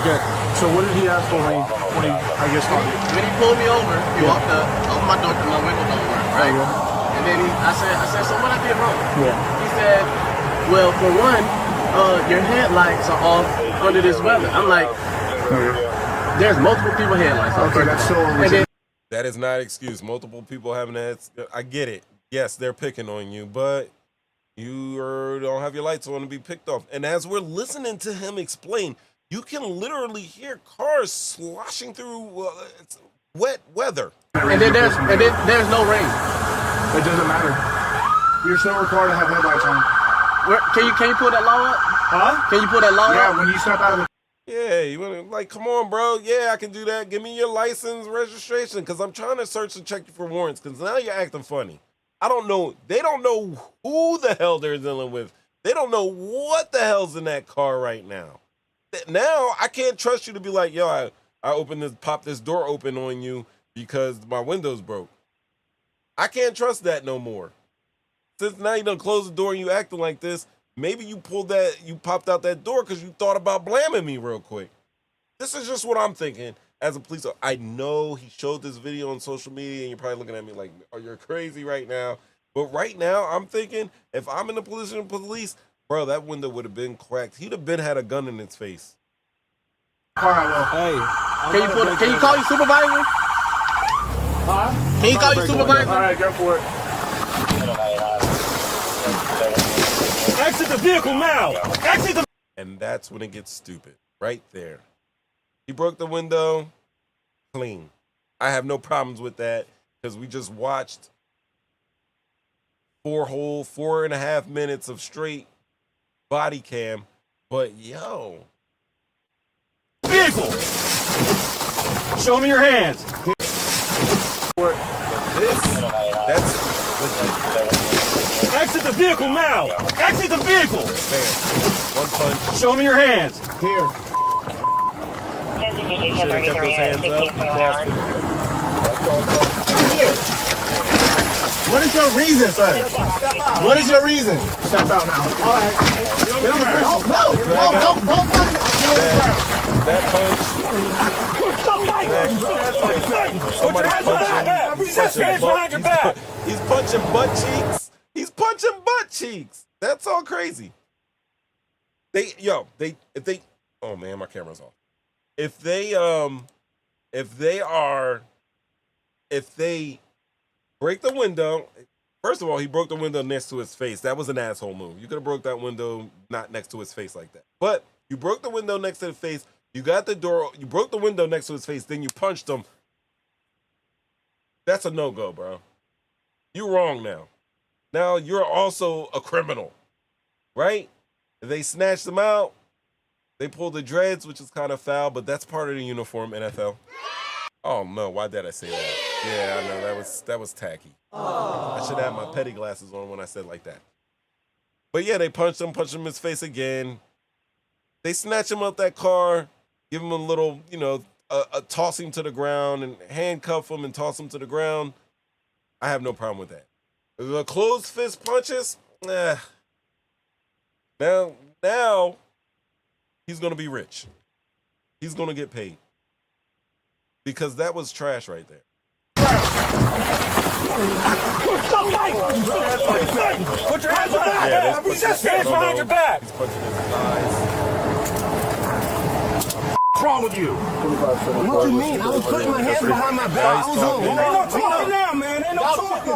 Okay. So what did he ask for when he I guess, when he pulled me over, he walked up, opened my door because my window don't work, right? And then I said, so what I did wrong? Yeah. He said, well, for one, your headlights are off under this weather. I'm like, there's multiple people headlights off. Okay, that's so. That is not an excuse. Multiple people having that. I get it. Yes, they're picking on you, but you don't have your lights on to be picked off. And as we're listening to him explain, you can literally hear cars sloshing through wet weather. And then there's no rain. It doesn't matter. You're still required to have headlights on. Can you pull that law up? Huh? Can you pull that law up? Yeah, when you step out of the. Yeah, you want to, like, come on, bro. Yeah, I can do that. Give me your license, registration, because I'm trying to search and check you for warrants, because now you're acting funny. I don't know. They don't know who the hell they're dealing with. They don't know what the hell's in that car right now. Now, I can't trust you to be like, yo, I popped this door open on you because my window's broke. I can't trust that no more. Since now you done closed the door and you acting like this, maybe you popped out that door because you thought about blaming me real quick. This is just what I'm thinking as a police officer. I know he showed this video on social media and you're probably looking at me like, oh, you're crazy right now. But right now, I'm thinking if I'm in the position of police, bro, that window would have been cracked. He'd have had a gun in his face. All right, well. Hey. Can you call your supervisor? Huh? Can you call your supervisor? All right, go for it. Exit the vehicle now! Exit the... And that's when it gets stupid. Right there. He broke the window. Clean. I have no problems with that because we just watched 4.5 minutes of straight body cam. But yo. Vehicle! Show me your hands. Exit the vehicle now! Exit the vehicle! Man, one punch. Show me your hands. Here. Should have kept those hands up. What is your reason, sir? What is your reason? Step out now. All right. That punch. Somebody punching. He's punching butt cheeks. He's punching butt cheeks. That's all crazy. Oh man, my camera's off. If they break the window, first of all, he broke the window next to his face. That was an asshole move. You could have broke that window not next to his face like that. But you broke the window next to the face. You got the door. You broke the window next to his face. Then you punched him. That's a no-go, bro. You're wrong now. Now you're also a criminal, right? They snatched him out. They pulled the dreads, which is kind of foul, but that's part of the uniform, NFL. Oh no, why did I say that? Yeah, I know that was tacky. I should have my petty glasses on when I said like that. But yeah, they punched him in his face again. They snatch him out that car, give him a little, toss him to the ground and handcuff him and toss him to the ground. I have no problem with that. The closed fist punches, Now he's gonna be rich. He's gonna get paid. Because that was trash right there. Put your hands behind your back! Put your hands behind your back! He's punching his eyes. What's wrong with you? What you mean? I was putting my hands behind my back. I was on. Ain't no talking now, man. Ain't no talking.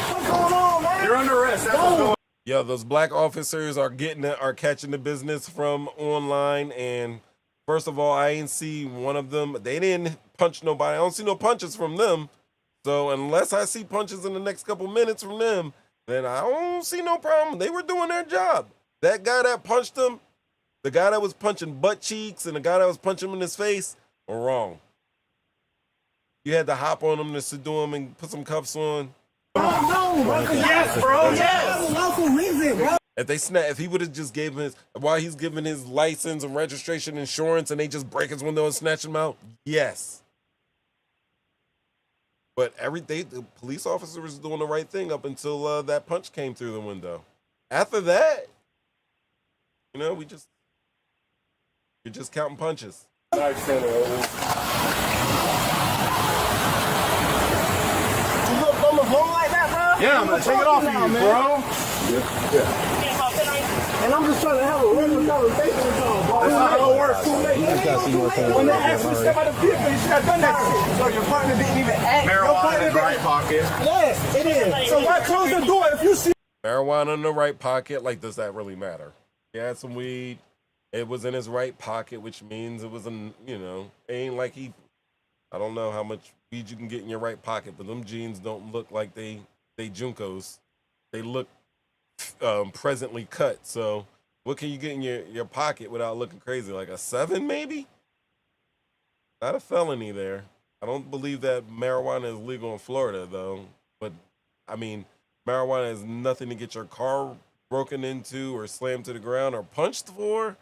What's going on, man? You're under arrest. That's what's going on. Yeah, those black officers are catching the business from online. And first of all, I ain't see one of them. They didn't punch nobody. I don't see no punches from them. So unless I see punches in the next couple minutes from them, then I don't see no problem. They were doing their job. That guy that punched him, the guy that was punching butt cheeks, and the guy that was punching him in his face were wrong. You had to hop on him to subdue him and put some cuffs on. Oh, no, yes, bro. Yes. Local reason, bro. If he would have just gave him while he's giving his license and registration insurance and they just break his window and snatch him out, yes. But the police officer was doing the right thing up until that punch came through the window. After that, you're just counting punches. You look from the phone like that, bro? Yeah, I'm gonna take it off of you, bro. And I'm just trying to have a regular conversation with y'all, bro. It's not gonna work too late. When they asked me to step out of the vehicle, you should have done that shit. So your partner didn't even act. Marijuana in the right pocket. Yes, it is. So why close the door if you see marijuana in the right pocket? Like, does that really matter? He had some weed. It was in his right pocket, which means it was in, you know, it ain't like he, I don't know how much weed you can get in your right pocket, but them jeans don't look like they Junkos. They look presently cut. So what can you get in your pocket without looking crazy? Like a 7 maybe? Not a felony there. I don't believe that marijuana is legal in Florida though. But I mean, marijuana is nothing to get your car broken into or slammed to the ground or punched for.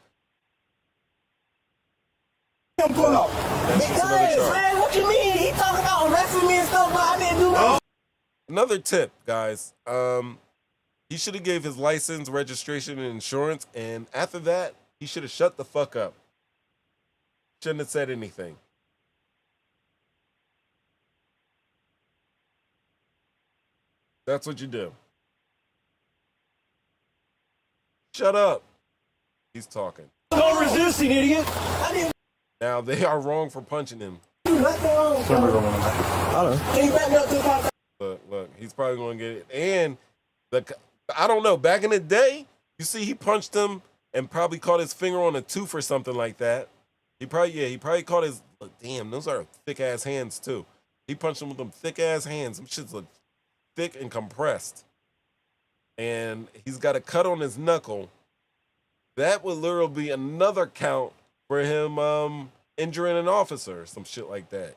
pull up? Because, man, what you mean? He talking about arresting me and stuff, but I didn't do nothing. Another tip, guys. He should have gave his license, registration, and insurance, and after that, he should have shut the fuck up. Shouldn't have said anything. That's what you do. Shut up. He's talking. Don't resist, you idiot. I didn't Now, they are wrong for punching him. do nothing wrong. Can you back me up to the car? Look, he's probably going to get it. And I don't know. Back in the day, you see, he punched him and probably caught his finger on a tooth or something like that. He probably caught his. Look, damn, those are thick ass hands too. He punched him with them thick ass hands. Them shits look thick and compressed. And he's got a cut on his knuckle. That would literally be another count for him injuring an officer or some shit like that.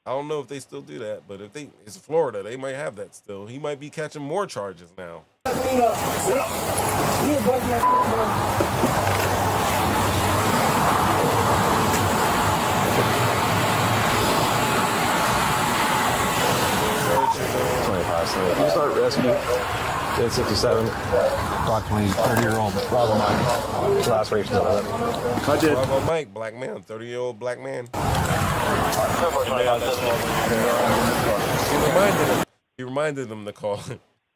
I don't know if they still do that, but if it's Florida, they might have that still. He might be catching more charges now. You start rescue. 67. Approximately 30-year-old Bravo Mike. Last race. I did. Bravo Mike, black man, 30-year-old black man. He reminded him to call.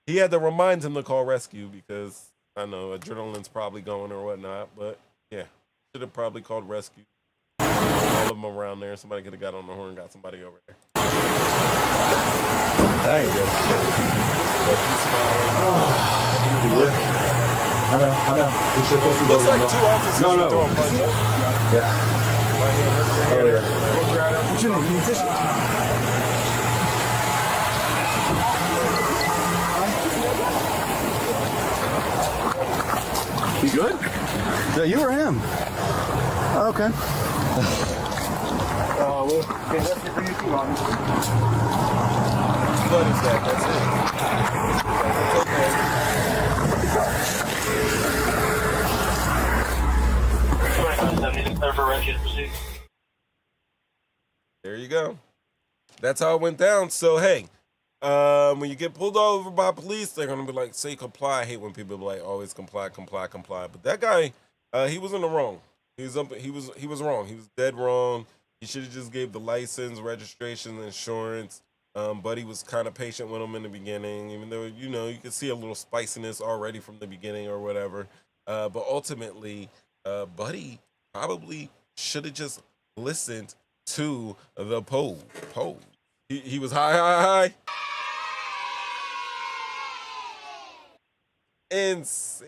He had to remind him to call rescue because I know adrenaline's probably going or whatnot. But yeah, should have probably called rescue. All of them around there. Somebody could have got on the horn and got somebody over there. There you go. I know. Looks like two officers throwing punches. Yeah. Oh, yeah. What's your name? You good? Yeah, you or him? Oh, okay. Well, that's it for you too, honestly. What is that? That's it. There you go. That's how it went down. So, hey, when you get pulled over by police, they're going to be like, say comply. I hate when people be like, always comply, comply, comply. But that guy, he was in the wrong. He was wrong. He was dead wrong. He should have just gave the license, registration, insurance. Buddy was kind of patient with him in the beginning, even though, you know, you could see a little spiciness already from the beginning or whatever. But ultimately, Buddy probably should have just listened to the poll. He was high. Insane.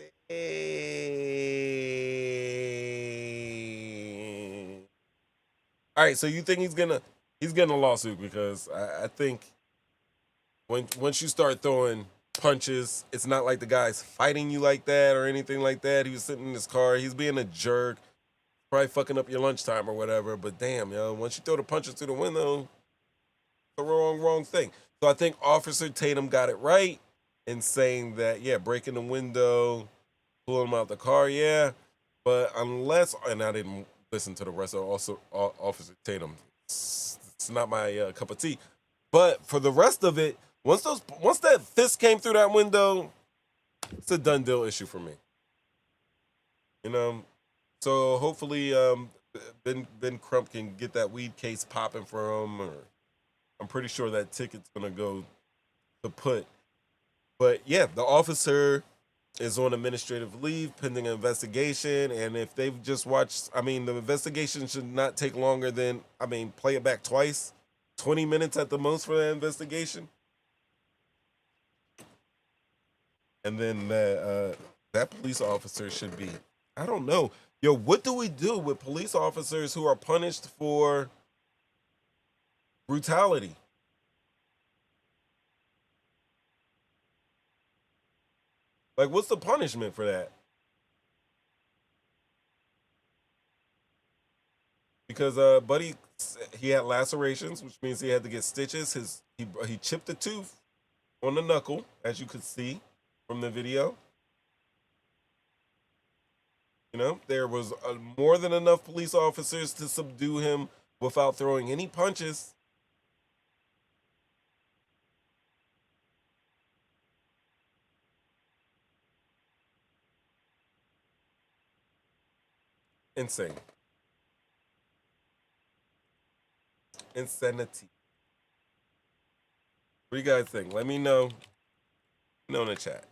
All right, so you think he's getting a lawsuit? Because I think once you start throwing punches, it's not like the guy's fighting you like that or anything like that. He was sitting in his car. He's being a jerk, probably fucking up your lunchtime or whatever. But damn, yo, once you throw the punches through the window, it's the wrong thing. So I think Officer Tatum got it right in saying that, yeah, breaking the window, pulling him out the car, yeah. But unless, and I didn't listen to the rest of also Officer Tatum. It's not my cup of tea. But for the rest of it, once that fist came through that window, it's a done deal issue for me. You know, so hopefully Ben Crump can get that weed case popping for him, or I'm pretty sure that ticket's gonna go to put. But yeah, the officer is on administrative leave pending an investigation. And if they've just watched, I mean, the investigation should not take longer than, I mean, play it back twice, 20 minutes at the most for that investigation. And then that police officer should be, I don't know. Yo, what do we do with police officers who are punished for brutality? Like, what's the punishment for that? Because Buddy, he had lacerations, which means he had to get stitches. He chipped a tooth on the knuckle, as you could see from the video. You know, there was more than enough police officers to subdue him without throwing any punches. Insane. Insanity. What do you guys think? Let me know. Know in the chat.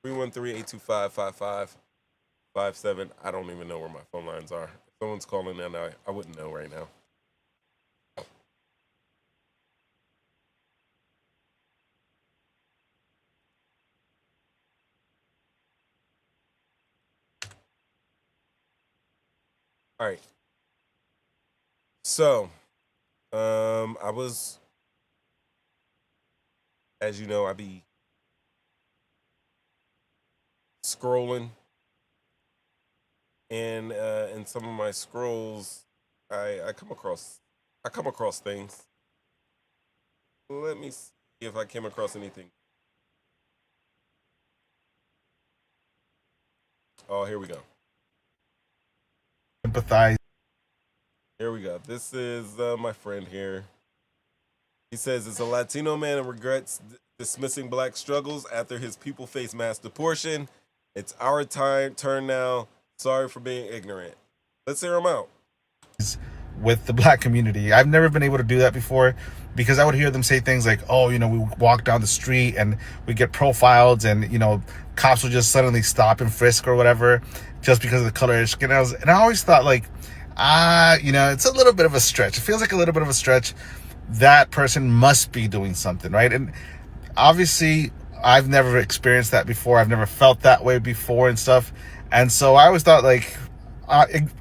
313-825-5557. I don't even know where my phone lines are. If someone's calling in, I wouldn't know right now. All right. So, I was, as you know, I be scrolling, and in some of my scrolls, I come across things. Let me see if I came across anything. Oh, here we go. Empathize. Here we go. This is my friend here. He says it's a Latino man and regrets dismissing black struggles after his people face mass deportation. It's our turn now. Sorry for being ignorant. Let's hear him out. With the black community, I've never been able to do that before, because I would hear them say things like, oh, you know, we walk down the street and we get profiled, and, you know, cops will just suddenly stop and frisk or whatever just because of the color of their skin. And I always thought, like, you know, it's a little bit of a stretch. It feels like a little bit of a stretch. That person must be doing something, right? And obviously, I've never experienced that before. I've never felt that way before and stuff. And so I always thought, like,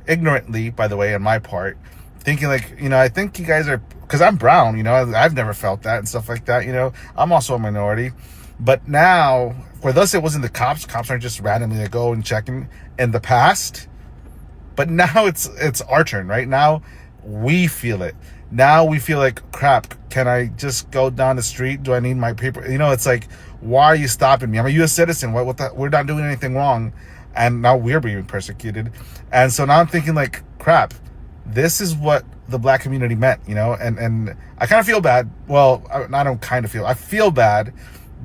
ignorantly, by the way, on my part, thinking like, you know, I think you guys are, because I'm brown, you know, I've never felt that and stuff like that, you know, I'm also a minority. But now, with us, it wasn't the cops. Cops aren't just randomly to go and checking in the past. But now it's our turn, right? Now we feel it. Now we feel like, crap, can I just go down the street? Do I need my paper? You know, it's like, why are you stopping me? I'm a U.S. citizen. We're not doing anything wrong. And now we're being persecuted. And so now I'm thinking, like, crap, this is what the black community meant, you know? And I kind of feel bad. Well, I don't kind of feel. I feel bad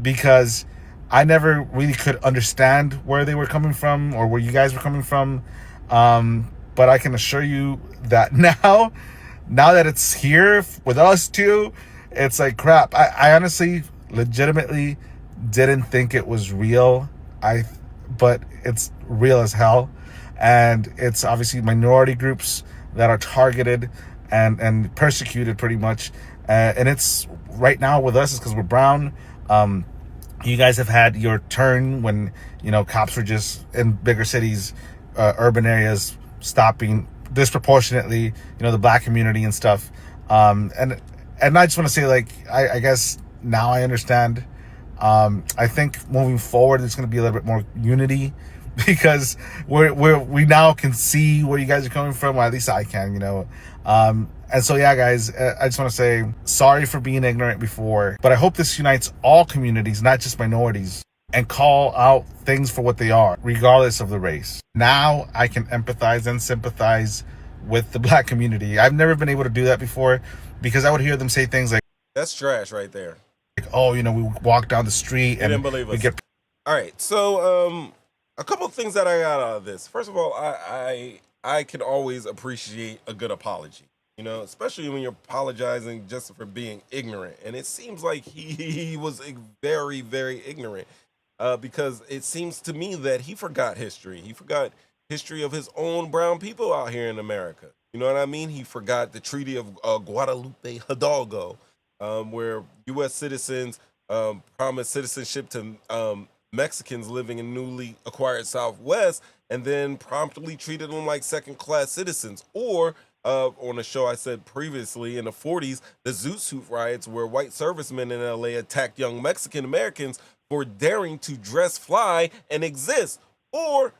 because I never really could understand where they were coming from or where you guys were coming from. But I can assure you that now that it's here with us too, it's like, crap. I honestly, legitimately didn't think it was real. But it's real as hell. And it's obviously minority groups that are targeted and persecuted pretty much. And it's right now with us is because we're brown. You guys have had your turn when, you know, cops were just in bigger cities, urban areas, stopping disproportionately, you know, the black community and stuff. And I just want to say, like, I guess now I understand. I think moving forward, there's going to be a little bit more unity because we now can see where you guys are coming from. Well, at least I can, you know. And so, yeah, guys, I just want to say sorry for being ignorant before, but I hope this unites all communities, not just minorities, and call out things for what they are, regardless of the race. Now I can empathize and sympathize with the black community. I've never been able to do that before because I would hear them say things like, that's trash right there. Like, oh, you know, we walk down the street and didn't believe us. All right, so a couple of things that I got out of this. First of all, I can always appreciate a good apology, you know, especially when you're apologizing just for being ignorant. And it seems like he was very, very ignorant. because it seems to me that he forgot history. He forgot history of his own brown people out here in America. You know what I mean? He forgot the Treaty of Guadalupe Hidalgo, where U.S. citizens promised citizenship to Mexicans living in newly acquired Southwest, and then promptly treated them like second-class citizens. Or on a show I said previously, in the 40s, the Zoot Suit riots, where white servicemen in LA attacked young Mexican Americans for daring to dress fly and exist. Or,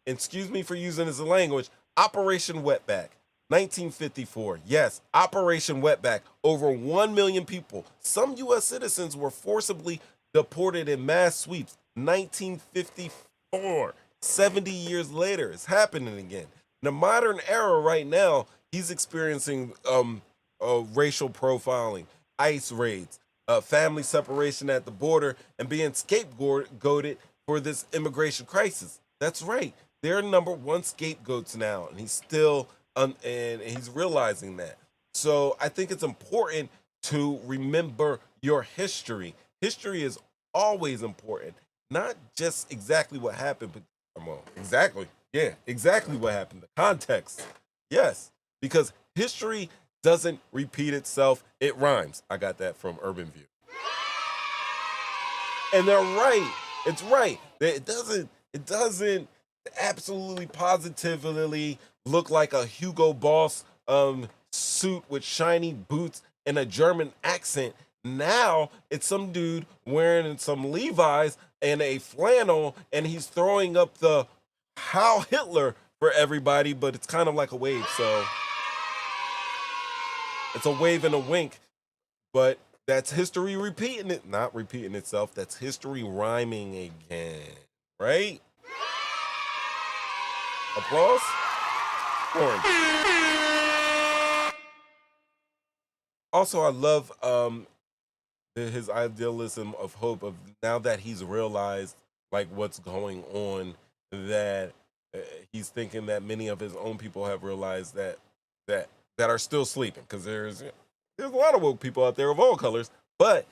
excuse me for using this language, Operation Wetback, 1954. Yes, Operation Wetback. Over 1 million people, some U.S. citizens, were forcibly deported in mass sweeps. 1954. 70 years later, it's happening again. In the modern era right now, he's experiencing racial profiling, ICE raids, family separation at the border, and being scapegoated for this immigration crisis. That's right. They're number one scapegoats now, and he's still and he's realizing that. So I think it's important to remember your history. History is always important, not just exactly what happened, but exactly what happened. The context, yes, because history doesn't repeat itself; it rhymes. I got that from Urban View, and they're right. It's right. It doesn't absolutely positively look like a Hugo Boss suit with shiny boots and a German accent. Now it's some dude wearing some Levi's and a flannel, and he's throwing up the Heil Hitler for everybody, but it's kind of like a wave. So it's a wave and a wink, but that's history repeating it, not repeating itself. That's history rhyming again, right? Applause. Orange. Also, I love his idealism of hope of now that he's realized like what's going on, that he's thinking that many of his own people have realized that are still sleeping, because there's a lot of woke people out there of all colors, but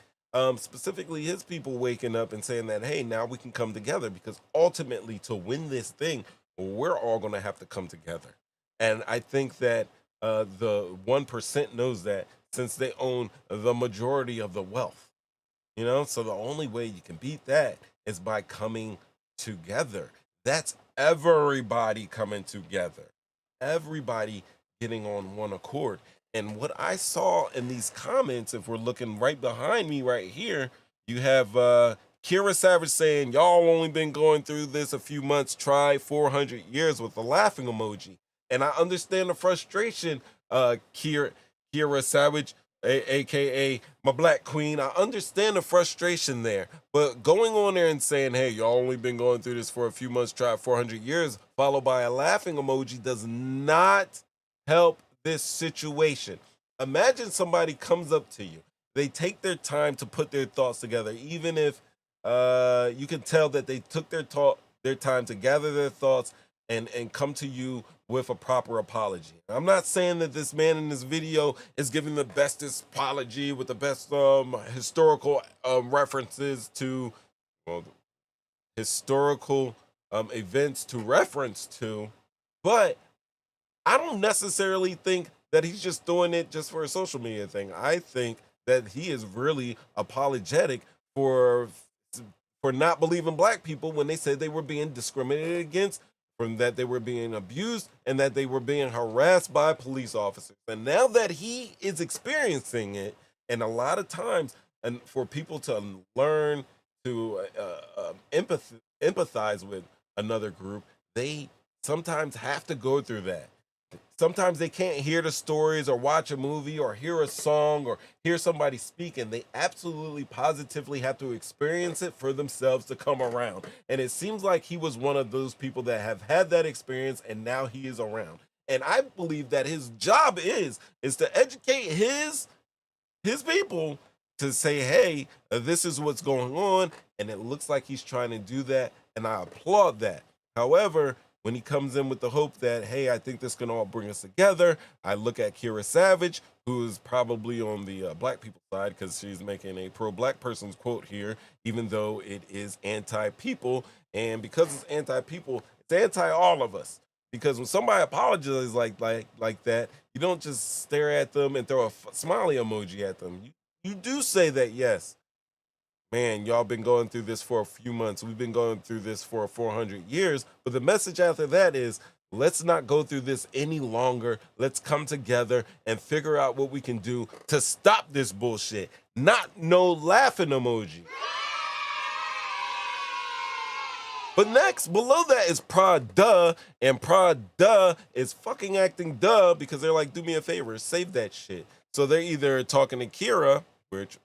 specifically his people waking up and saying that, hey, now we can come together, because ultimately to win this thing, we're all going to have to come together. And I think that the 1% knows that, since they own the majority of the wealth, you know? So the only way you can beat that is by coming together. That's everybody coming together. Everybody getting on one accord. And what I saw in these comments, if we're looking right behind me right here, you have Kira Savage saying, y'all only been going through this a few months, try 400 years, with a laughing emoji. And I understand the frustration, Kira Savage, aka my black queen. I understand the frustration there, but going on there and saying, hey, y'all only been going through this for a few months, try 400 years, followed by a laughing emoji, does not help this situation. Imagine somebody comes up to you, they take their time to put their thoughts together, even if you can tell that they took their time to gather their thoughts and come to you with a proper apology. I'm not saying that this man in this video is giving the bestest apology with the best historical references to, well, historical events to reference to, but I don't necessarily think that he's just doing it just for a social media thing. I think that he is really apologetic for not believing black people when they said they were being discriminated against, from that they were being abused, and that they were being harassed by police officers. And now that he is experiencing it, and a lot of times, and for people to learn to empathize with another group, they sometimes have to go through that. Sometimes they can't hear the stories or watch a movie or hear a song or hear somebody speak, and they absolutely positively have to experience it for themselves to come around. And it seems like he was one of those people that have had that experience, and now he is around. And I believe that his job is to educate his people to say, hey, this is what's going on. And it looks like he's trying to do that, and I applaud that. However, when he comes in with the hope that, hey, I think this can all bring us together. I look at Kira Savage, who is probably on the black people's side because she's making a pro-black person's quote here, even though it is anti-people. And because it's anti-people, it's anti-all of us. Because when somebody apologizes like that, you don't just stare at them and throw a smiley emoji at them. You do say that, yes, man, y'all been going through this for a few months. We've been going through this for 400 years. But the message after that is, let's not go through this any longer. Let's come together and figure out what we can do to stop this bullshit. Not no laughing emoji. But next, below that is Prada, and Prada is fucking acting duh because they're like, do me a favor, save that shit. So they're either talking to Kira, which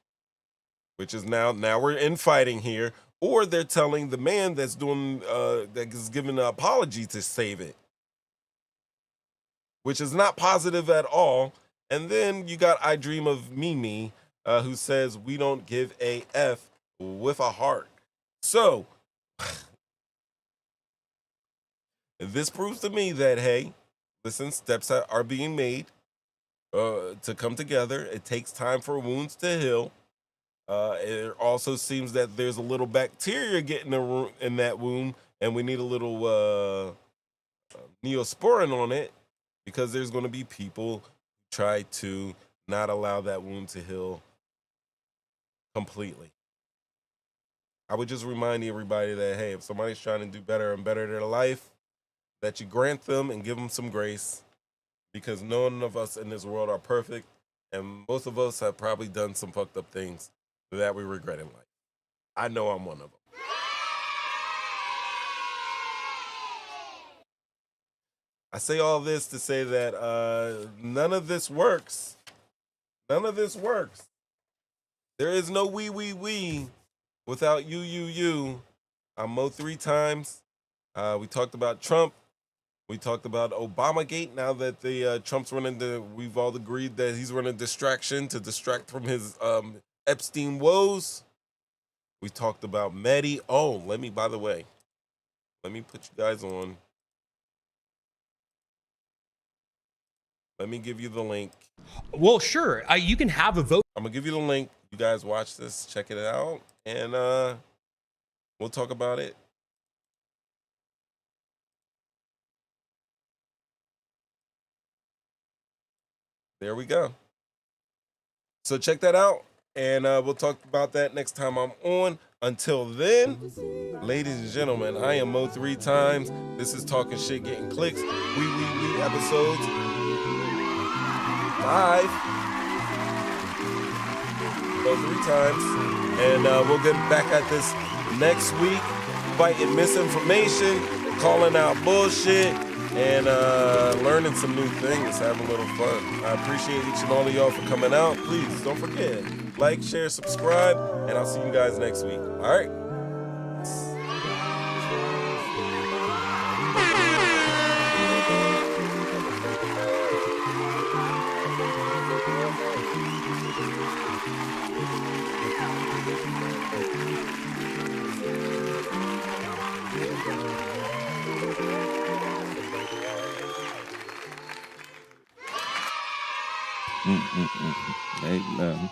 is now we're infighting here, or they're telling the man that's doing that is giving an apology to save it, which is not positive at all. And then you got I Dream of Mimi, who says we don't give a F with a heart. So this proves to me that, hey, listen, steps are being made to come together. It takes time for wounds to heal. It also seems that there's a little bacteria getting in that wound, and we need a little neosporin on it because there's going to be people who try to not allow that wound to heal completely. I would just remind everybody that, hey, if somebody's trying to do better and better their life, that you grant them and give them some grace, because none of us in this world are perfect, and most of us have probably done some fucked up things that we regret in life. I know I'm one of them. I say all this to say that none of this works. None of this works. There is no we without you. I'm Mo 3 times. We talked about Trump. We talked about Obamagate. Now that the Trump's we've all agreed that he's running distraction to distract from his Epstein woes. We talked about Mehdi. Oh, by the way, let me put you guys on. Let me give you the link. Well, sure. You can have a vote. I'm going to give you the link. You guys watch this, check it out, and we'll talk about it. There we go. So check that out, and we'll talk about that next time I'm on. Until then, ladies and gentlemen, I am Mo 3 times. This is Talking Shit, Getting Clicks. We episodes 5. Mo 3 times. And we'll get back at this next week, fighting misinformation, calling out bullshit, and learning some new things, having a little fun. I appreciate each and all of y'all for coming out. Please don't forget, like, share, subscribe, and I'll see you guys next week. All right? Ain't nothing.